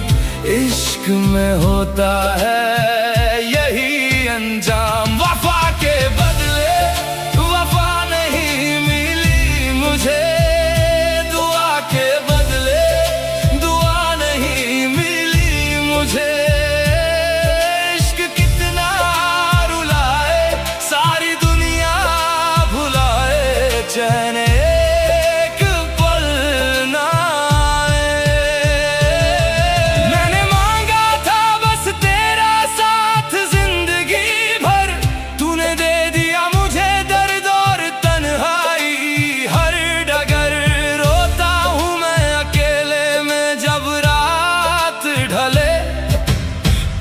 इश्क में होता है यही अंजाम। वफा के बदले वफा नहीं मिली मुझे, दुआ के बदले दुआ नहीं मिली मुझे। इश्क कितना रुलाए सारी दुनिया भुलाए, चैन एक पल ना आए। मैंने मांगा था बस तेरा साथ जिंदगी भर, तूने दे दिया मुझे दर्द और तन्हाई। हर डगर रोता हूँ मैं अकेले में जब रात ढले,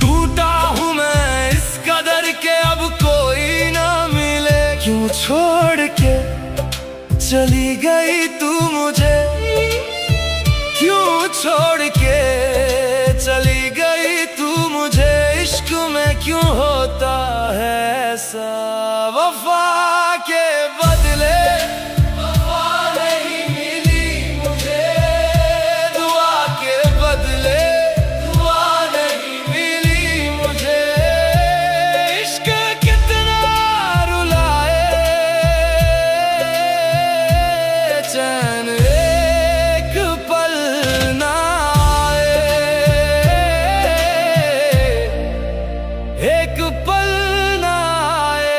टूटा हूँ मैं इस कदर के अब कोई ना मिले। क्यों छोड़ के चली गई तू मुझे, क्यों छोड़ के चली गई तू मुझे। इश्क में क्यों होता है ऐसा, वफा के बदले वफा नहीं मिली मुझे, दुआ के बदले दुआ नहीं मिली मुझे। इश्क कितना रुलाए चैन एक पल ना आए, एक पल ना आए।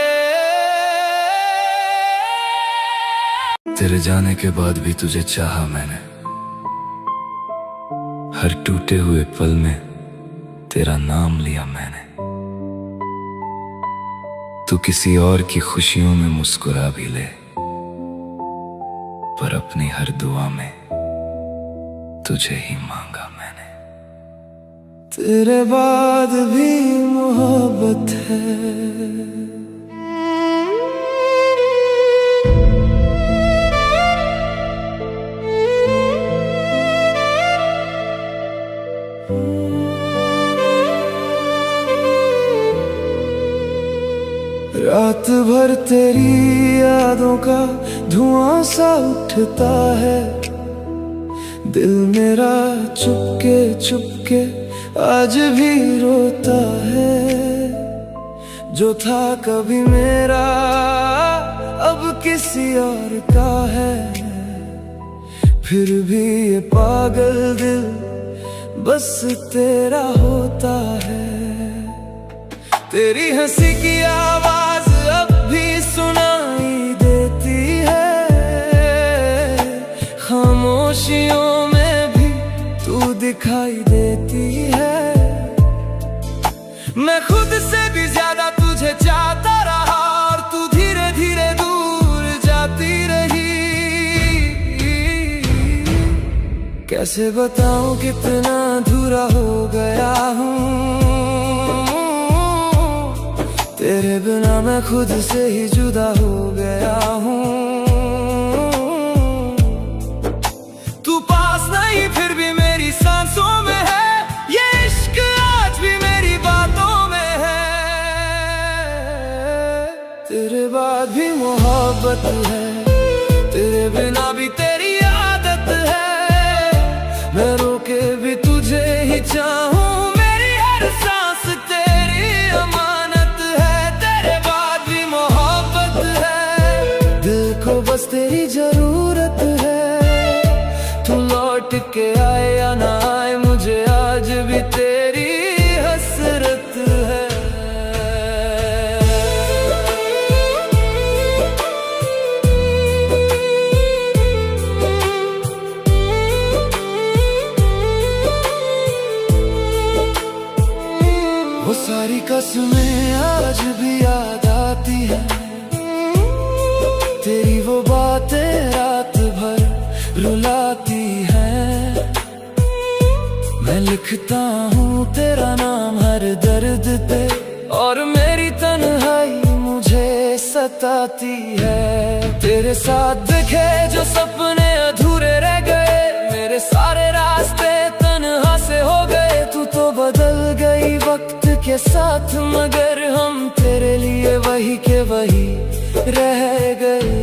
तेरे जाने के बाद भी तुझे चाहा मैंने, हर टूटे हुए पल में तेरा नाम लिया मैंने। तू किसी और की खुशियों में मुस्कुरा भी ले, पर अपनी हर दुआ में तुझे ही मांगा मैंने। तेरे बाद भी मोहब्बत है, रात भर तेरी यादों का धुआं सा उठता है। दिल मेरा चुपके चुपके आज भी रोता है। जो था कभी मेरा अब किसी और का है, फिर भी ये पागल दिल बस तेरा होता है। तेरी हंसी की आवाज अब भी सुनाई देती है, खामोशियों में भी तू दिखाई देती है। मैं खुद से भी ज्यादा तुझे चाहता रहा और तू धीरे धीरे दूर जाती रही। कैसे बताऊं कितना अधूरा हो गया हूँ, तेरे बिना मैं खुद से ही जुदा हो गया हूँ। तू पास नहीं फिर भी मेरी सांसों में है, ये इश्क आज भी मेरी बातों में है। तेरे बाद भी मोहब्बत है, तेरे बिना भी तेरी आदत है। मैं रोके भी तुझे ही चाहूँ, मेरी हर सांस तेरी अमानत है। तेरे बाद भी मोहब्बत है, दिल को बस तेरी जरूरत है। तू लौट के आए या ना आए, मुझे आज भी तेरी हसरत है। वो सारी कसमें आज भी याद आती है, तेरी वो बातें रात भर रुलाती हैं। मैं लिखता हूँ तेरा नाम हर दर्द पे, और मेरी तन्हाई मुझे सताती है। तेरे साथ देखे जो सपने अधूरे रह गए, मेरे सारे रास्ते तन्हा से हो गए। तू तो बदल गई वक्त के साथ, मगर हम तेरे लिए वही के वही रह गए।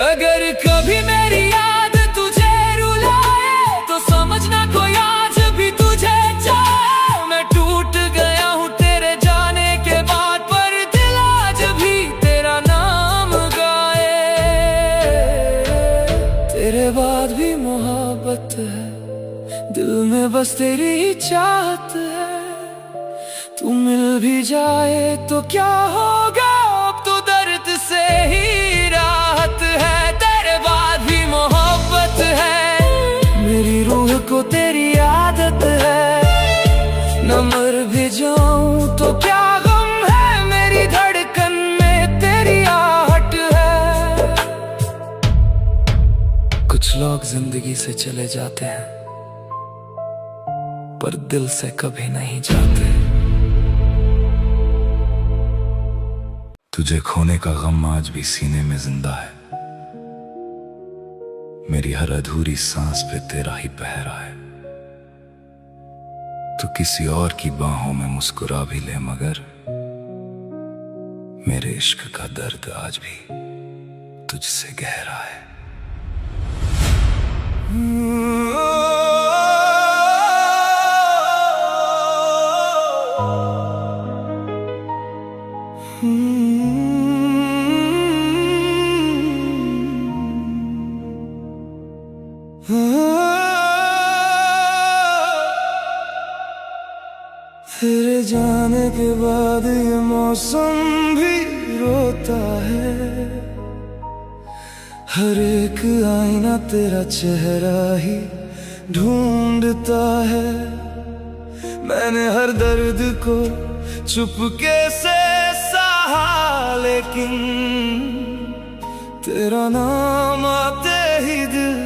अगर कभी मेरी याद तुझे रुलाए तो समझना कोई आज भी तुझे चाहे। मैं टूट गया हूँ तेरे जाने के बाद, पर दिल आज भी तेरा नाम गाए। तेरे बाद भी मोहब्बत है, दिल में बस तेरी ही चाहत है। तू मिल भी जाए तो क्या होगा, अब तो दर्द से ही राहत है। तेरे बाद भी मोहब्बत है, मेरी रूह को तेरी आदत है। न मर भी जाऊं तो क्या गम है, मेरी धड़कन में तेरी आहट है। कुछ लोग जिंदगी से चले जाते हैं, पर दिल से कभी नहीं जाते। तुझे खोने का गम आज भी सीने में जिंदा है। मेरी हर अधूरी सांस पे तेरा ही पहरा है। तू किसी और की बाहों में मुस्कुरा भी ले, मगर मेरे इश्क का दर्द आज भी तुझसे गहरा है। तेरे जाने के बाद ये मौसम भी रोता है। हर एक आईना तेरा चेहरा ही ढूंढता है। मैंने हर दर्द को चुपके से सहा, लेकिन तेरा नाम आते ही दिल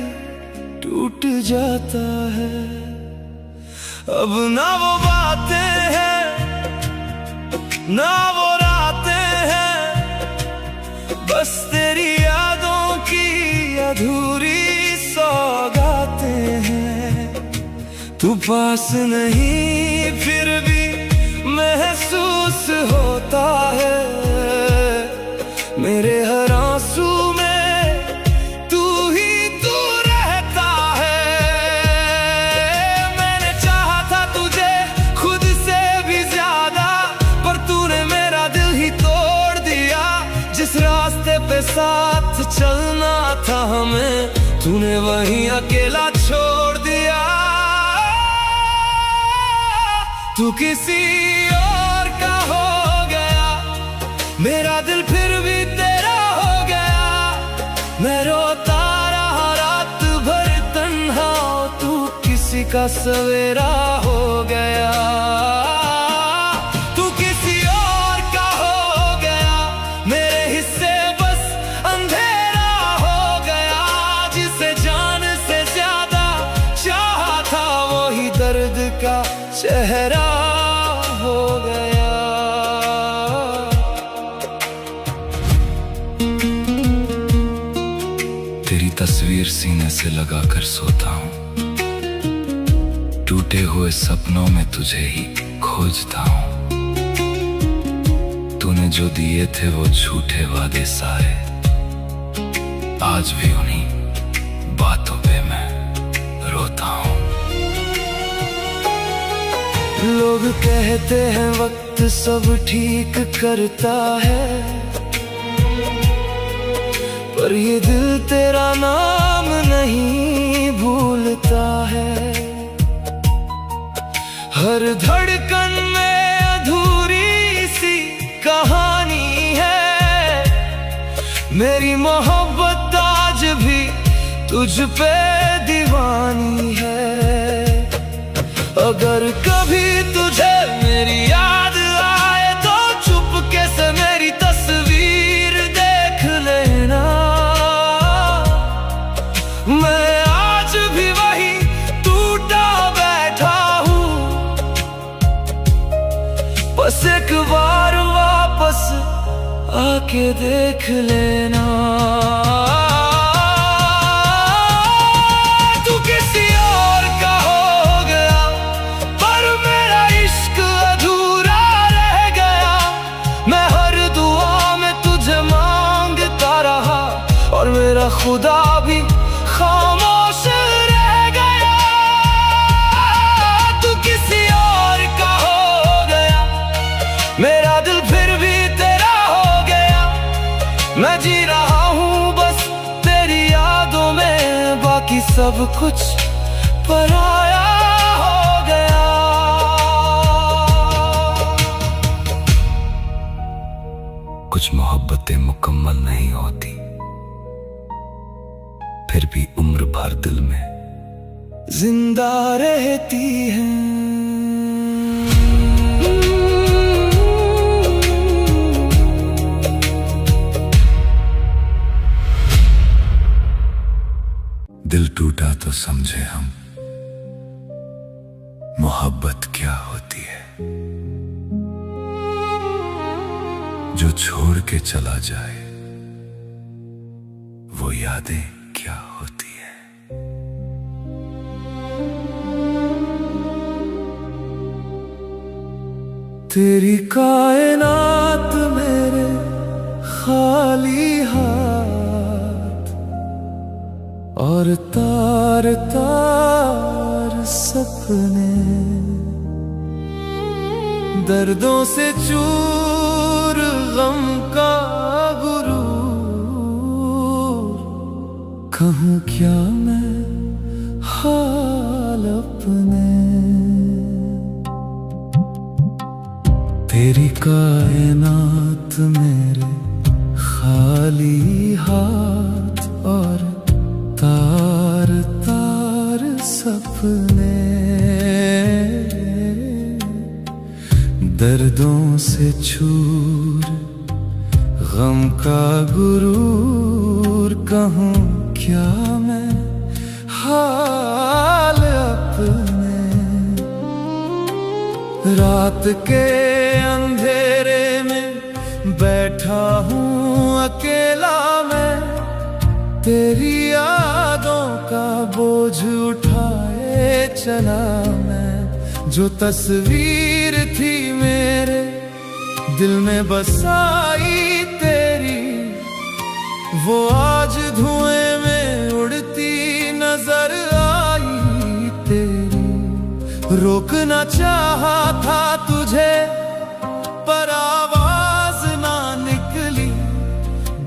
टूट जाता है। अब ना वो बातें हैं, ना वो रातें हैं, बस तेरी यादों की अधूरी सौगातें हैं। तू पास नहीं फिर भी महसूस होता है। मेरे हर आंसू में तू ही तू रहता है। मैंने चाहा था तुझे खुद से भी ज्यादा, पर तूने मेरा दिल ही तोड़ दिया। जिस रास्ते पे साथ चलना था हमें, तूने वहीं अकेला छोड़ दिया। तू किसी और का हो गया, मेरा दिल फिर भी तेरा हो गया। मैं रोता रहा रात भर तन्हा, तू किसी का सवेरा हो गया। तू किसी और का हो गया, मेरे हिस्से बस अंधेरा हो गया। जिसे जान से ज्यादा चाहा था, वही दर्द का चेहरा हो गया। तेरी तस्वीर सीने से लगा कर सोता हूँ। टूटे हुए सपनों में तुझे ही खोजता हूँ। तूने जो दिए थे वो झूठे वादे सारे, आज भी उन्हीं बातों पे मैं रोता हूँ। लोग कहते हैं वक्त सब ठीक करता है, पर ये दिल तेरा नाम नहीं भूलता है। हर धड़कन में अधूरी सी कहानी है। मेरी मोहब्बत आज भी तुझ पे दीवानी है। अगर कभी तुझे मेरी याद आए तो चुपके से मेरी तस्वीर देख लेना। मैं आज भी वही टूटा बैठा हूँ, बस एक बार वापस आके देख लेना। तू किसी और का हो गया, पर मेरा खुदा भी खामोश रह गया। तू किसी और का हो गया, मेरा दिल फिर भी तेरा हो गया। मैं जी रहा हूँ बस तेरी यादों में, बाकी सब कुछ पराया हो गया। कुछ मोहब्बतें मुकम्मल नहीं होती, फिर भी उम्र भर दिल में जिंदा रहती हैं। दिल टूटा तो समझे हम मोहब्बत क्या होती है। जो छोड़ के चला जाए वो यादें क्या होती है। तेरी कायनात मेरे खाली हाथ, और तार तार सपने, दर्दों से चूर गम का गुरूर। कहूँ क्या मैं हाल अपने। तेरी कायनात मेरे खाली हाथ, और तार तार सपने, दर्दों से चूर गम का गुरूर। कहूँ क्या मैं हाल अपने। रात के अंधेरे में बैठा हूँ अकेला मैं, तेरी यादों का बोझ उठाए चला मैं। जो तस्वीर थी मेरे दिल में बसाई तेरी, वो आज धुएं में उड़ती नजर आई तेरी। रोकना चाहा था तुझे पर आवाज ना निकली,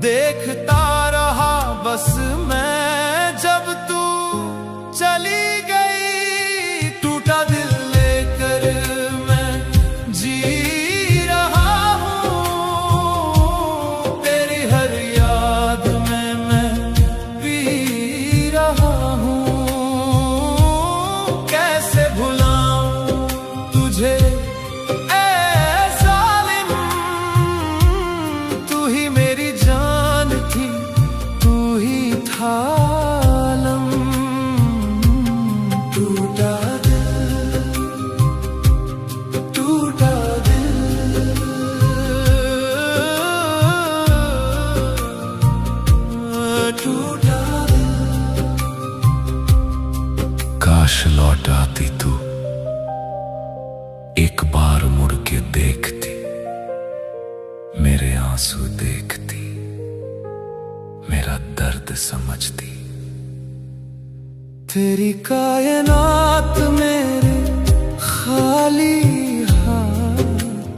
देखता रहा बस मैं जब तू चली गई। टूटा दिल लेकर मैं जी रहा हूँ, तेरी हर याद में मैं पी रहा हूँ। कैसे भुलाऊं तुझे ऐ जालिम, तू ही मेरी जान थी, तू ही था आलम। टूटा दिल, टूटा दिल, टूटा दिल। काश लौट आती तू, एक बार मुड़ के देखती, मेरे आंसू देखती, मेरा दर्द समझती। तेरी कायनात मेरे खाली हाथ,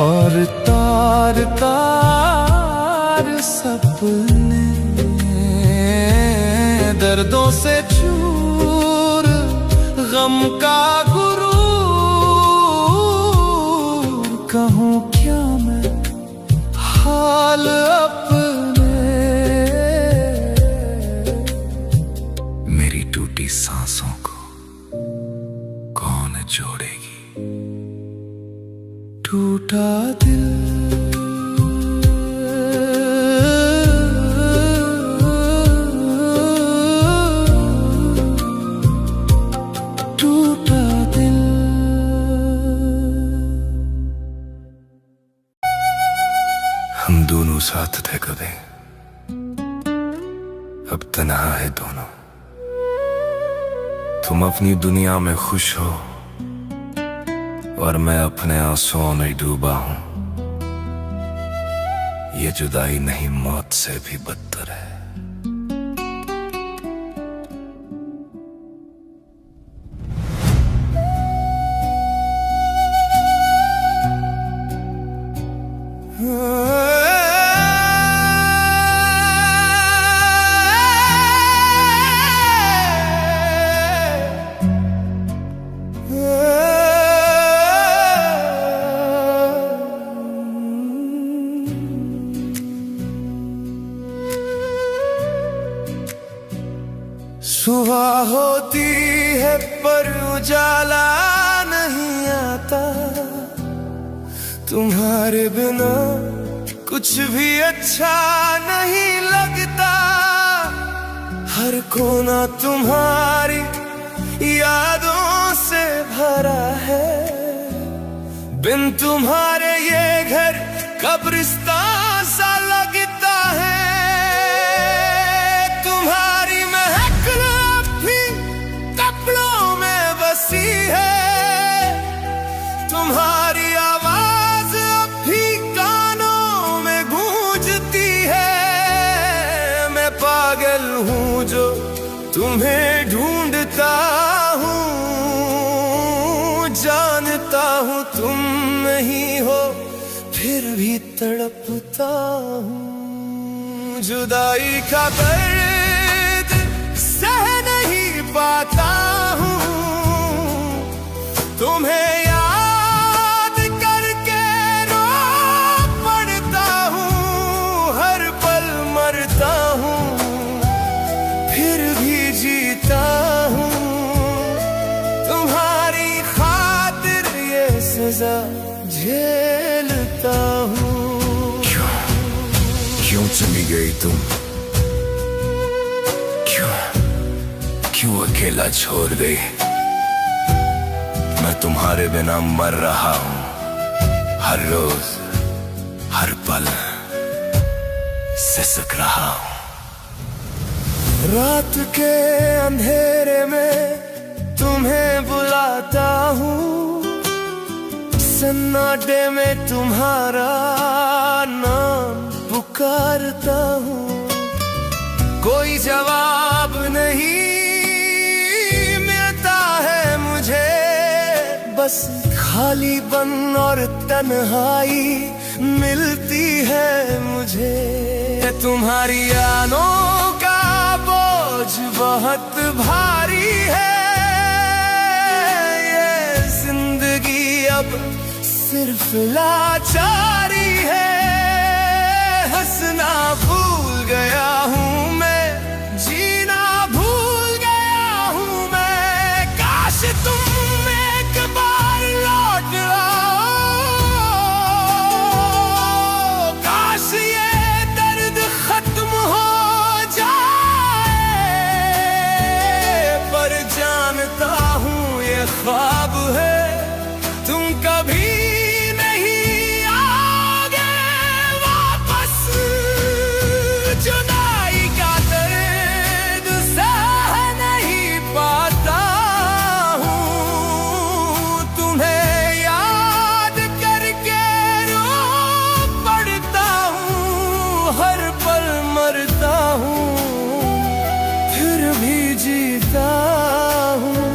और तार तार सपने, दर्दों से चूर गम का गुरूर। कहूँ क्या मैं हाल अपने। मेरी टूटी सांसों को कौन जोड़ेगी। टूटा दिल, टूटा दिल। हम दोनों साथ थे कभी, अब तन्हा है दोनों। तुम अपनी दुनिया में खुश हो और मैं अपने आंसुओं में डूबा हूं। ये जुदाई नहीं मौत से भी बदतर है। सुबह होती है पर उजाला नहीं आता, तुम्हारे बिना कुछ भी अच्छा नहीं लगता। हर कोना तुम्हारी यादों से भरा है, बिन तुम्हारे ये घर कब्रिस्तान सा लगता है। तुम्हारी महक अब भी कपड़ों में बसी है, तुम्हारी आवाज अब भी कानों में गूंजती है। मैं पागल हूँ जो तुम्हें ढूंढता हूँ, जानता हूँ तुम नहीं हो फिर भी तड़पता हूँ। जुदाई का दर्द सह नहीं पाता हूँ, तुम्हें याद करके रो पड़ता हूँ। हर पल मरता हूँ फिर भी जीता हूँ, तुम्हारी खातिर ये सजा झेलता हूँ। क्यों चली गई तुम? क्यों अकेला छोड़ गई? मैं तुम्हारे बिना मर रहा हूँ, हर रोज हर पल सिसक रहा हूँ। रात के अंधेरे में तुम्हें बुलाता हूँ, सन्नाटे में तुम्हारा नाम पुकारता हूँ। कोई जवाब नहीं मिलता है मुझे, बस खालीपन और तन्हाई मिलती है मुझे। तुम्हारी यादों का बोझ बहुत भारी है, ये जिंदगी अब सिर्फ लाचारी है। हंसना भूल गया हूँ मैं, जीना भूल गया हूँ मैं। काश तुम एक बार लौट आओ, काश ये दर्द खत्म हो जाए। पर जानता हूँ ये ख्वाब है, तुम कभी जुदाई का दर्द सह नहीं पाता हूँ। तुम्हें याद करके रो पड़ता हूँ, हर पल मरता हूँ फिर भी जीता हूँ।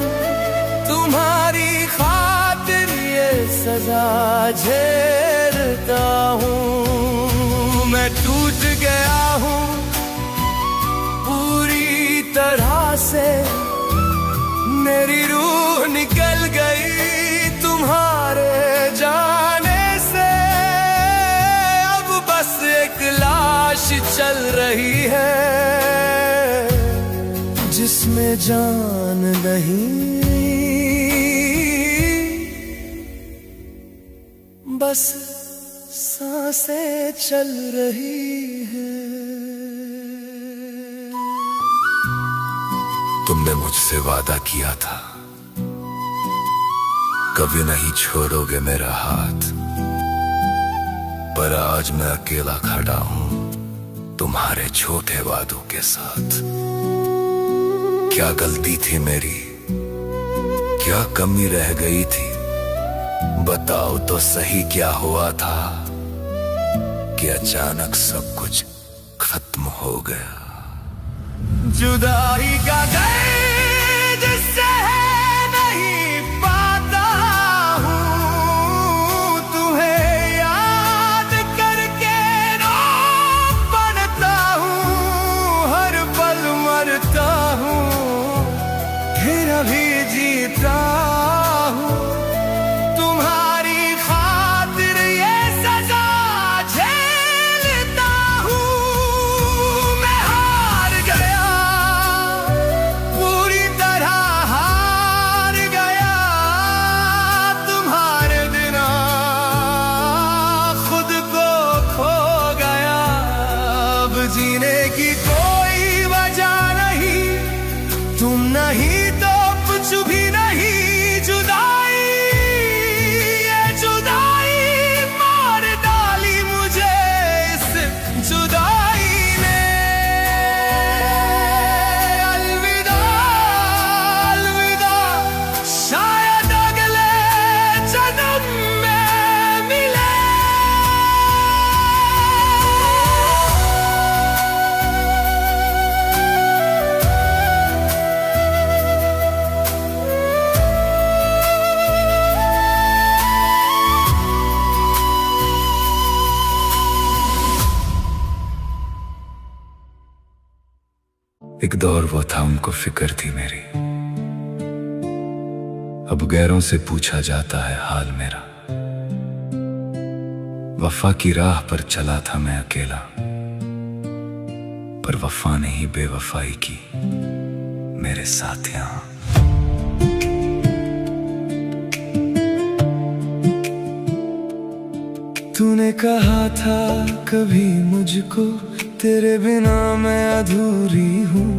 तुम्हारी खातिर ये सजा झेलता हूँ। मैं टूट गया हूँ पूरी तरह से, मेरी रूह निकल गई तुम्हारे जाने से। अब बस एक लाश चल रही है जिसमें जान नहीं, बस सांसें चल रही है। तुमने मुझसे वादा किया था कभी नहीं छोड़ोगे मेरा हाथ, पर आज मैं अकेला खड़ा हूँ तुम्हारे छोटे वादों के साथ। क्या गलती थी मेरी, क्या कमी रह गई थी, बताओ तो सही क्या हुआ था। कि अचानक सब कुछ खत्म हो गया। जुदाई का दर्द सह नहीं पाता हूँ, तुम्हें याद करके रो पड़ता हूँ, हर पल मरता हूँ, फिर अभी जीता हूँ। तुम्हारी खातिर ये सजा झेलता हूँ, मैं हार गया, पूरी तरह हार गया। तुम्हारे बिना खुद को खो गया, अब जीने की कोई वजह नहीं, तुम नहीं तो कुछ भी नहीं। जुदाई, ये जुदाई मार डाली मुझे इस जुदाई ने। अलविदा अलविदा, शायद अगले जन्म में मिले। एक दौर वो था उनको फिक्र थी मेरी, अब गैरों से पूछा जाता है हाल मेरा। वफा की राह पर चला था मैं अकेला, पर वफा ने ही बेवफाई की मेरे साथ यहाँ। तूने कहा था कभी मुझको, तेरे बिना मैं अधूरी हूँ।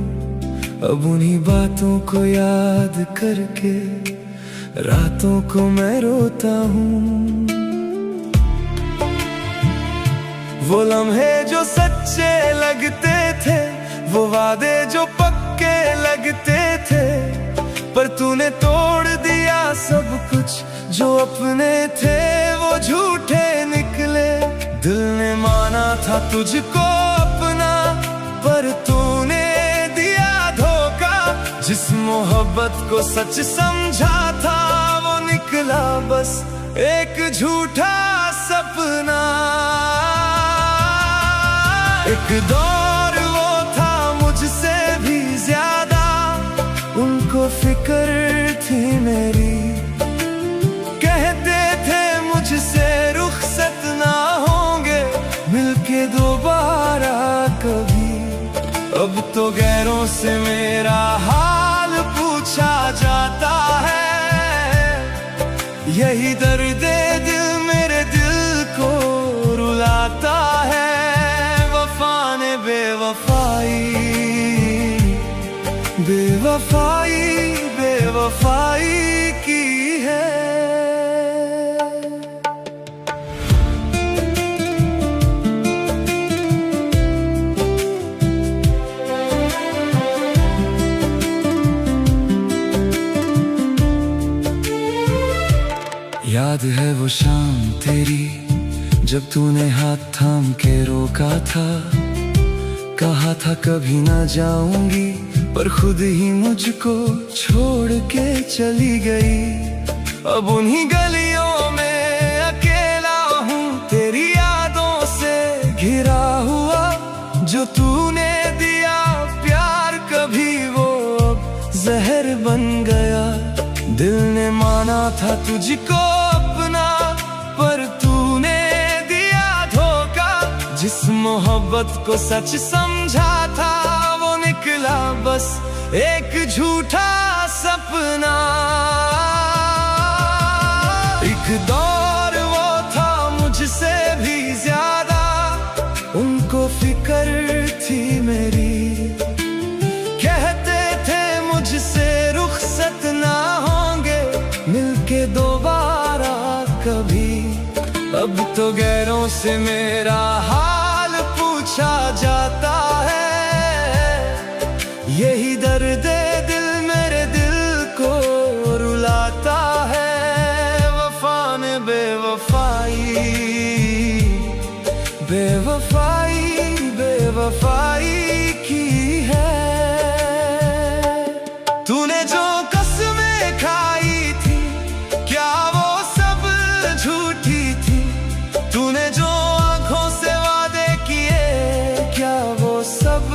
अब उन्हीं बातों को याद करके रातों को मैं रोता हूँ। वो लम्हे जो सच्चे लगते थे, वो वादे जो पक्के लगते थे, पर तूने तोड़ दिया सब कुछ जो अपने थे, वो झूठे निकले। दिल ने माना था तुझको अपना, पर तूने दिया धोखा। जिस मोहब्बत को सच समझा था, वो निकला बस एक झूठा सपना। एक दौर वो था मुझसे भी ज्यादा, उनको फिक्र थी मेरी। कहते थे मुझसे रुखसत ना होंगे मिलके दोबारा कभी। अब तो गैरों से मेरा हाल पूछा जाता है, यही दर्द दिल मेरे दिल को रुलाता है। वफा ने बेवफाई बेवफाई बेवफाई की है। याद है वो शाम तेरी, जब तूने हाथ थाम के रोका था। कहा था कभी ना जाऊंगी, पर खुद ही मुझको छोड़ के चली गई। अब उन्हीं गलियों में अकेला हूँ, तेरी यादों से घिरा हुआ। जो तूने दिया प्यार कभी, वो अब जहर बन गया। दिल ने माना था तुझको अपना, पर तूने दिया धोखा। जिस मोहब्बत को सच समझा था, वो निकला बस एक झूठा सपना। एक दौर वो था मुझसे भी ज्यादा, उनको फिक्र थी मेरी। कहते थे मुझसे रुखसत ना होंगे मिलके दोबारा कभी। अब तो गैरों से मेरा हाल पूछा जाता है, यही दर्द दिल मेरे दिल को रुलाता है। वफा ने बेवफाई बेवफाई बेवफाई की है। तूने जो कसमें खाई थी क्या वो सब झूठी थी? तूने जो आंखों से वादे किए क्या वो सब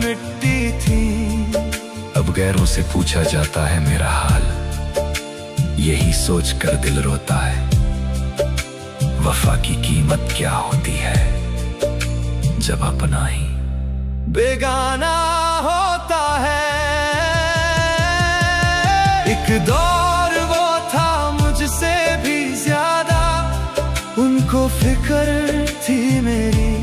मिट्टी थी? अब गैरों से पूछा जाता है मेरा हाल, यही सोच कर दिल रोता है। वफा की कीमत क्या होती है जब अपना ही बेगाना होता है। एक दौर वो था मुझसे भी ज्यादा, उनको फिक्र थी मेरी।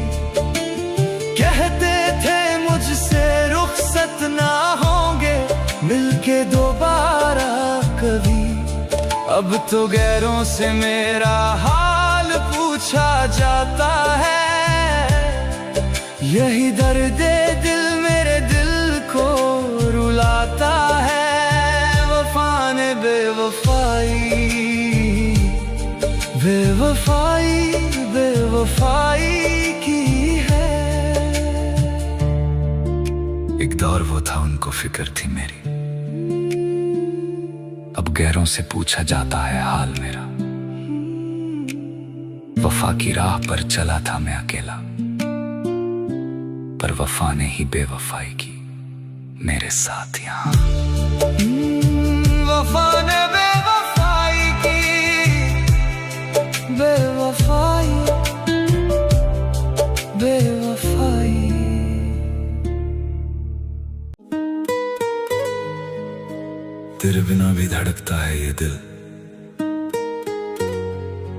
कहते थे मुझसे रुखसत ना होंगे मिलके दोबारा कभी। अब तो गैरों से मेरा हाल पूछा जाता है। यही दर्द दिल मेरे दिल को रुलाता है। वफा ने बेवफाई बेवफाई बेवफाई की है। एक दौर वो था उनको फिक्र थी मेरी, अब गैरों से पूछा जाता है हाल मेरा। वफा की राह पर चला था मैं अकेला, पर वफा ने ही बेवफाई की मेरे साथ यहाँ। वफा ने बेवफाई की बेवफाई बेवफाई। तेरे बिना भी धड़कता है ये दिल,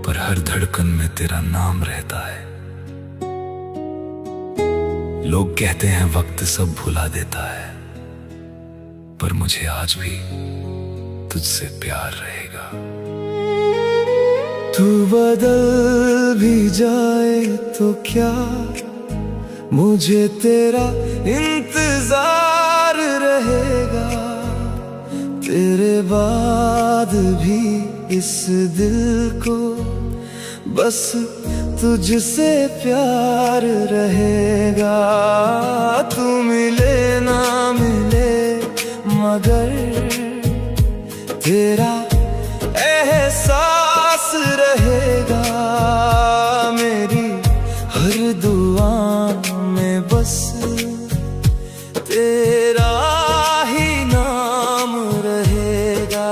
पर हर धड़कन में तेरा नाम रहता है। लोग कहते हैं वक्त सब भुला देता है, पर मुझे आज भी तुझसे प्यार रहेगा। तू बदल भी जाए तो क्या, मुझे तेरा इंतजार रहेगा। तेरे बाद भी इस दिल को बस तुझसे प्यार रहेगा। तू मिले ना मिले मगर तेरा एहसास रहेगा। मेरी हर दुआ में बस तेरा ही नाम रहेगा।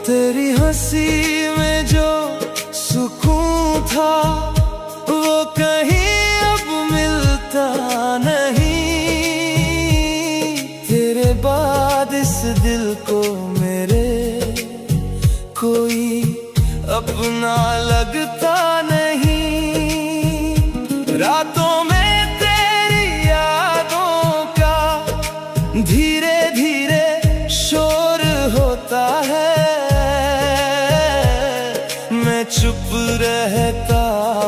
तेरी हंसी में जो सुकून था वो कहीं अब मिलता नहीं। तेरे बाद इस दिल को मेरे कोई अपना लगता नहीं। रातों में तेरी यादों का धीरे धीरे शोर होता है। चुप रहता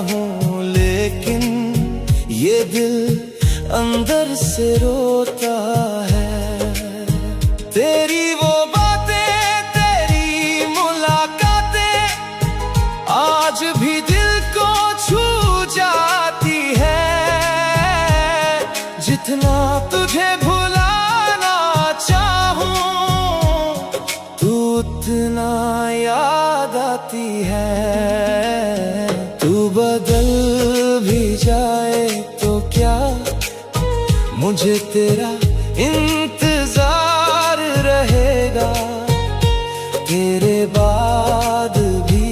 हूँ लेकिन ये दिल अंदर से रोता है। तेरी वो बातें तेरी मुलाकातें आज भी दिल को छू जाती है। जितना तुझे भुलाना चाहूं तू उतना याद आती है। तू बदल भी जाए तो क्या, मुझे तेरा इंतजार रहेगा। तेरे बाद भी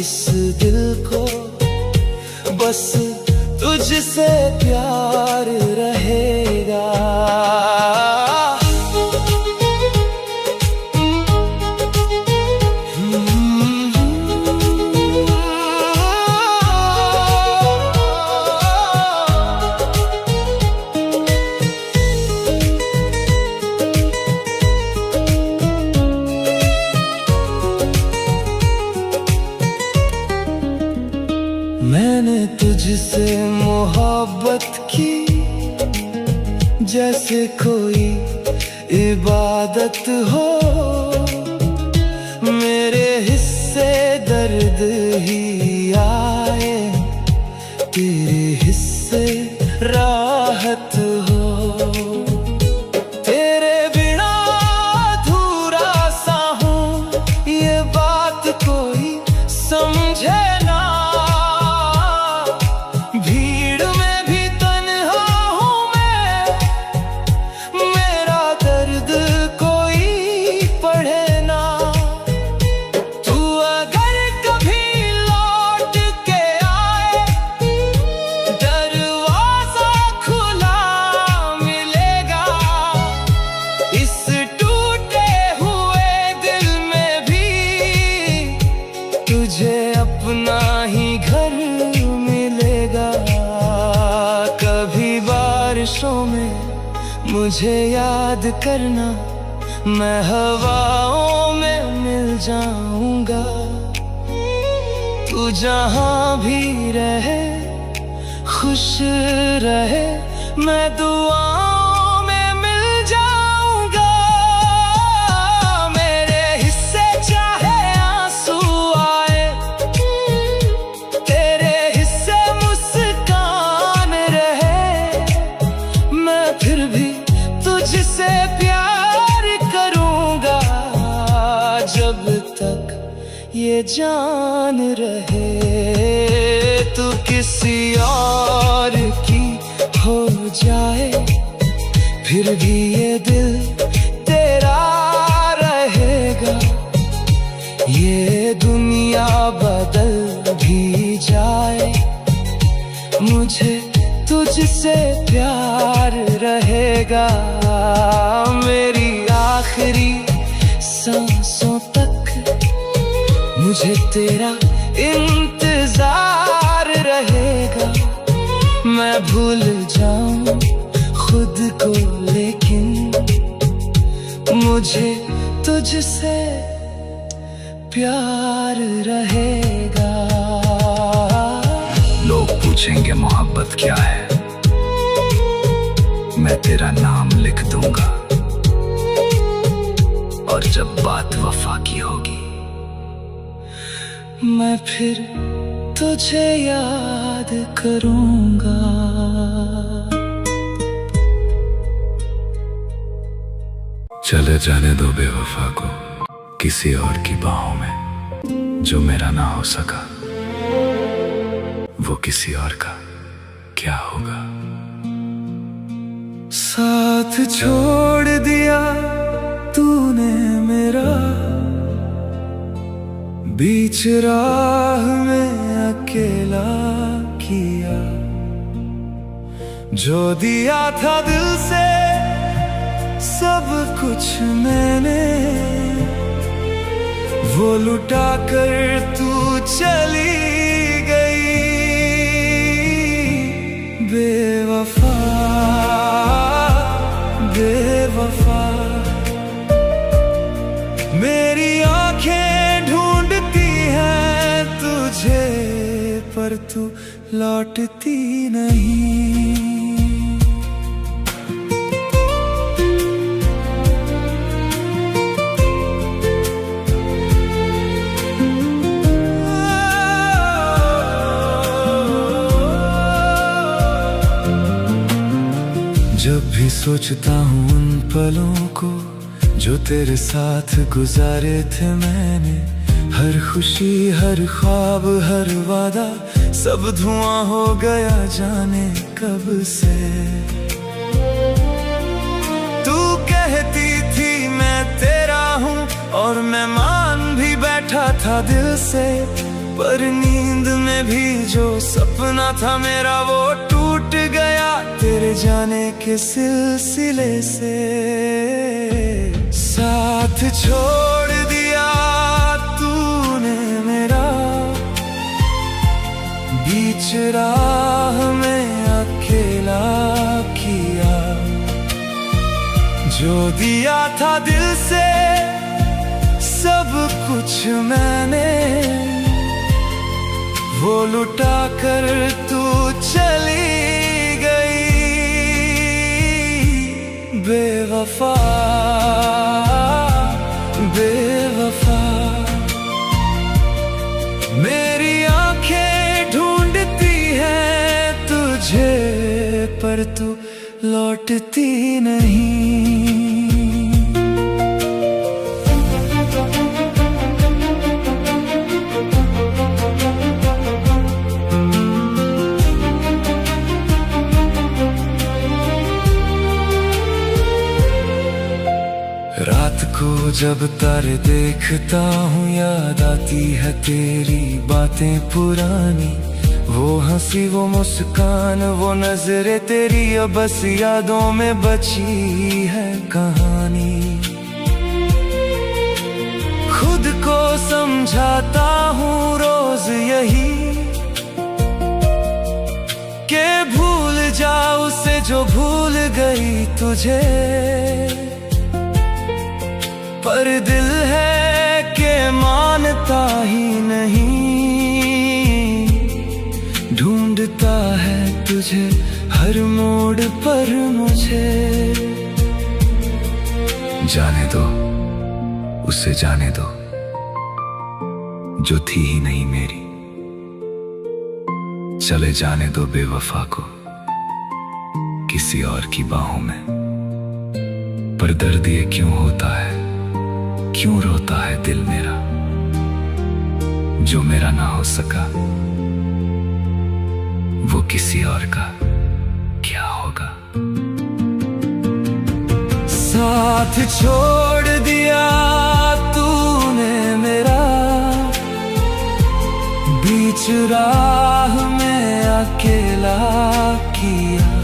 इस दिल को बस तुझसे प्यार रहेगा। मैंने तुझसे मोहब्बत की जैसे कोई इबादत हो। मेरे हिस्से दर्द ही आए, तेरे हिस्से राहत हो। तेरे बिना अधूरा सा हूँ, ये बात कोई समझे ना। भीड़ में भी तन्हा हूँ मैं, मेरा दर्द कोई पढ़े ना। तू अगर कभी लौट के आए, दरवाजा खुला मिलेगा। इस टूटे हुए दिल में भी तुझे अपना ही घर मिलेगा। कभी बारिशों में मुझे याद करना, मैं हवाओं में मिल जाऊंगा। तू जहां भी रहे खुश रहे, मैं दुआओं में मिल जाऊंगा। मेरे हिस्से चाहे आंसू आए, तेरे हिस्से मुस्कान रहे। मैं फिर भी तुझसे प्यार करूंगा, जब तक ये जान रहे। तू किसी और की हो जाए, फिर भी ये दिल तेरा रहेगा। ये दुनिया बदल भी जाए, मुझे तुझसे प्यार रहेगा। मेरी आखिरी सांसों तक मुझे तेरा इंतजार रहेगा। मैं भूल जाऊं खुद को, लेकिन मुझे तुझसे प्यार रहेगा। लोग पूछेंगे मोहब्बत क्या है, मैं तेरा नाम लिख दूंगा। और जब बात वफा की होगी, मैं फिर तुझे याद करूंगा। चले जाने दो बेवफा को किसी और की बाहों में। जो मेरा ना हो सका, वो किसी और का क्या होगा। साथ छोड़ दिया तूने मेरा, बीच राह में अकेला किया। जो दिया था दिल से सब कुछ मैंने, वो लुटा कर तू चली गई। बेवफा बेवफा, मेरी आंखें ढूंढती हैं तुझे, पर तू लौटती नहीं। जब भी सोचता हूँ उन पलों को जो तेरे साथ गुजारे थे मैंने, हर खुशी हर ख्वाब हर वादा सब धुआं हो गया जाने कब से। तू कहती थी मैं तेरा हूँ और मैं मान भी बैठा था दिल से, पर नींद में भी जो सपना था मेरा वो टूट गया तेरे जाने के सिलसिले से। साथ छोड़ दिया तूने मेरा, बीच राह में अकेला किया। जो दिया था दिल से सब कुछ मैंने, वो लुटा कर तू चली गई। बेवफा बेवफा। मेरी आंखें ढूंढती हैं तुझे पर तू लौटती नहीं। रात को जब तारे देखता हूँ याद आती है तेरी बातें पुरानी। वो हंसी वो मुस्कान वो नजरें तेरी अब बस यादों में बची है कहानी। खुद को समझाता हूँ रोज यही कि भूल जा उसे जो भूल गई तुझे। पर दिल है कि मानता ही नहीं, ढूंढता है तुझे हर मोड़ पर मुझे। जाने दो उसे जाने दो जो थी ही नहीं मेरी। चले जाने दो बेवफा को किसी और की बाहों में। पर दर्द ये क्यों होता है, क्यों रोता है दिल मेरा, जो मेरा ना हो सका वो किसी और का क्या होगा। साथ छोड़ दिया तूने मेरा, बीच राह में अकेला किया।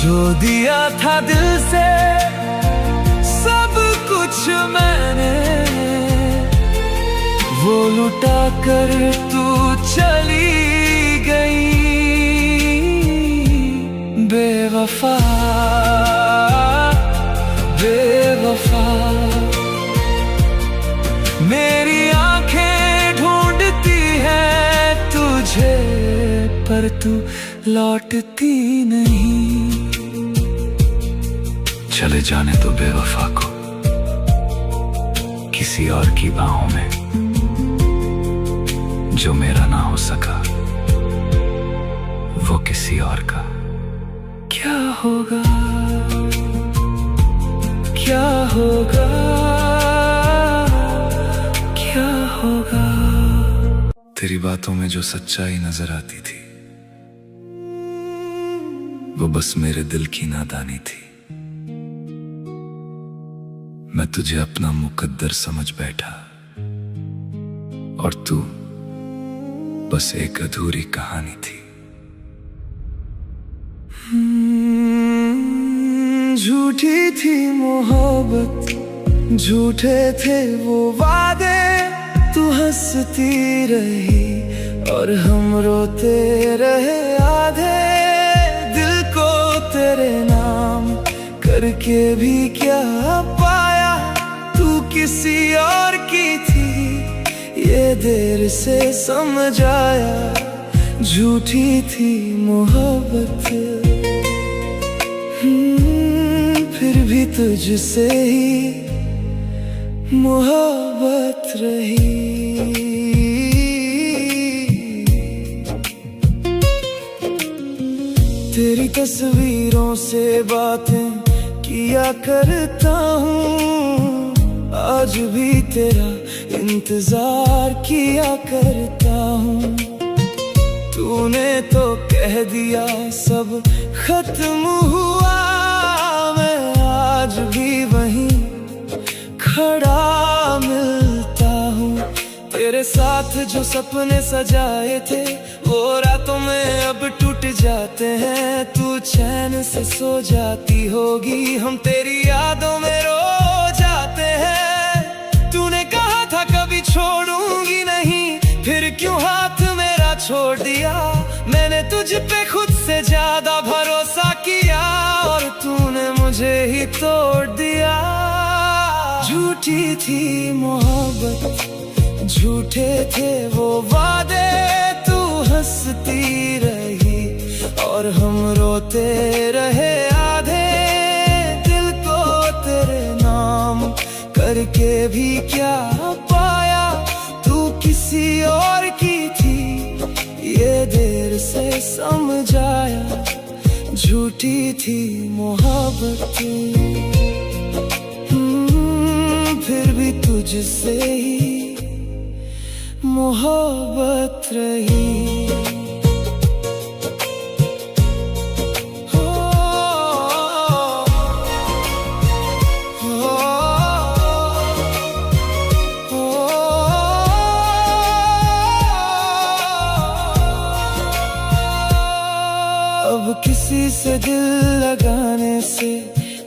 जो दिया था दिल से कुछ मैंने वो लुटा कर तू चली गई बेवफा बेवफा। मेरी आंखें ढूंढती हैं तुझे पर तू लौटती नहीं। चले जाने दो बेवफा को किसी और की बाहों में, जो मेरा ना हो सका वो किसी और का क्या होगा, क्या होगा, क्या होगा। तेरी बातों में जो सच्चाई नजर आती थी वो बस मेरे दिल की नादानी थी। मैं तुझे अपना मुकद्दर समझ बैठा और तू बस एक अधूरी कहानी थी। झूठी थी मोहब्बत, झूठे थे वो वादे। तू हंसती रही और हम रोते रहे आधे। दिल को तेरे नाम करके भी क्या पाया, तू किसी और की थी ये देर से समझ आया। झूठी थी मोहब्बत फिर भी तुझसे ही मोहब्बत रही। तेरी तस्वीरों से बातें किया करता हूँ, आज भी तेरा इंतजार किया करता हूँ। तूने तो कह दिया सब खत्म हुआ, मैं आज भी वहीं खड़ा मिलता हूँ। तेरे साथ जो सपने सजाए थे वो रातों में अब टूट जाते हैं। तू चैन से सो जाती होगी, हम तेरी यादों में रो जाते हैं। तूने कहा था कभी छोड़ूंगी नहीं, फिर क्यों हाथ मेरा छोड़ दिया। मैंने तुझ पे खुद से ज्यादा भरोसा किया और तूने मुझे ही तोड़ दिया। झूठी थी मोहब्बत, झूठे थे वो वादे। तू हंसती रही और हम रोते रहे आधे। ये भी क्या पाया तू किसी और की थी, ये देर से समझाया झूठी थी मोहब्बत। फिर भी तुझसे ही मोहब्बत रही। अब किसी से दिल लगाने से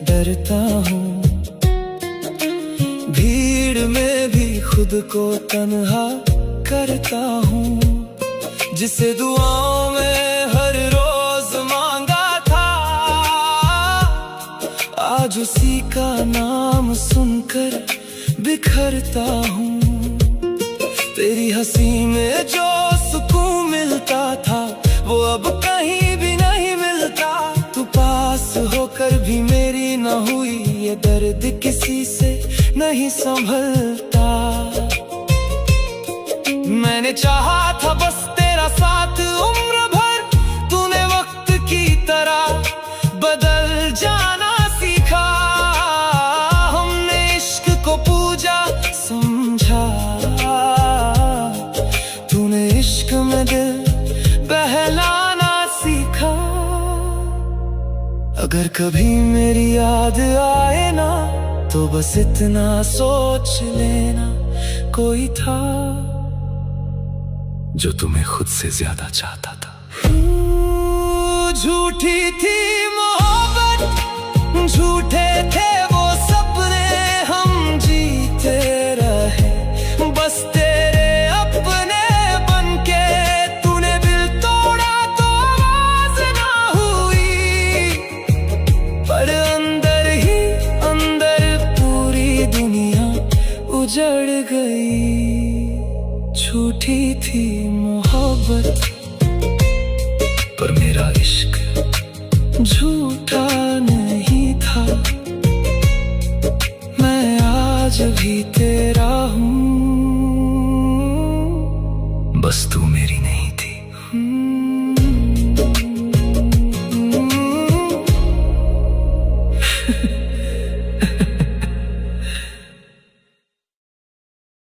डरता हूँ, भीड़ में भी खुद को तन्हा करता हूँ। जिसे दुआओं में हर रोज मांगा था, आज उसी का नाम सुनकर बिखरता हूँ। तेरी हंसी में जो सुकून मिलता था वो अब कहीं भी नहीं मिलता। तू पास होकर भी मेरी न हुई, ये दर्द किसी से नहीं संभलता। मैंने चाहा था बस तेरा साथ उम्र भर, तूने वक्त की तरह बदल जाना सीखा। हमने इश्क को पूजा समझा, तूने इश्क में दिल बहलाना सीखा। अगर कभी मेरी याद आए ना तो बस इतना सोच लेना, कोई था जो तुम्हें खुद से ज्यादा चाहता था। झूठी थी मोहब्बत, झूठे थे वो सपने, हम जीते रहे बस तेरे अपने बनके। तूने दिल तोड़ा तो आवाज ना हुई, पर अंदर ही अंदर पूरी दुनिया उजड़ गई। झूठी थी मोहब्बत, पर मेरा इश्क झूठा नहीं था। मैं आज भी तेरा हूँ, बस तू मेरी नहीं थी। Hmm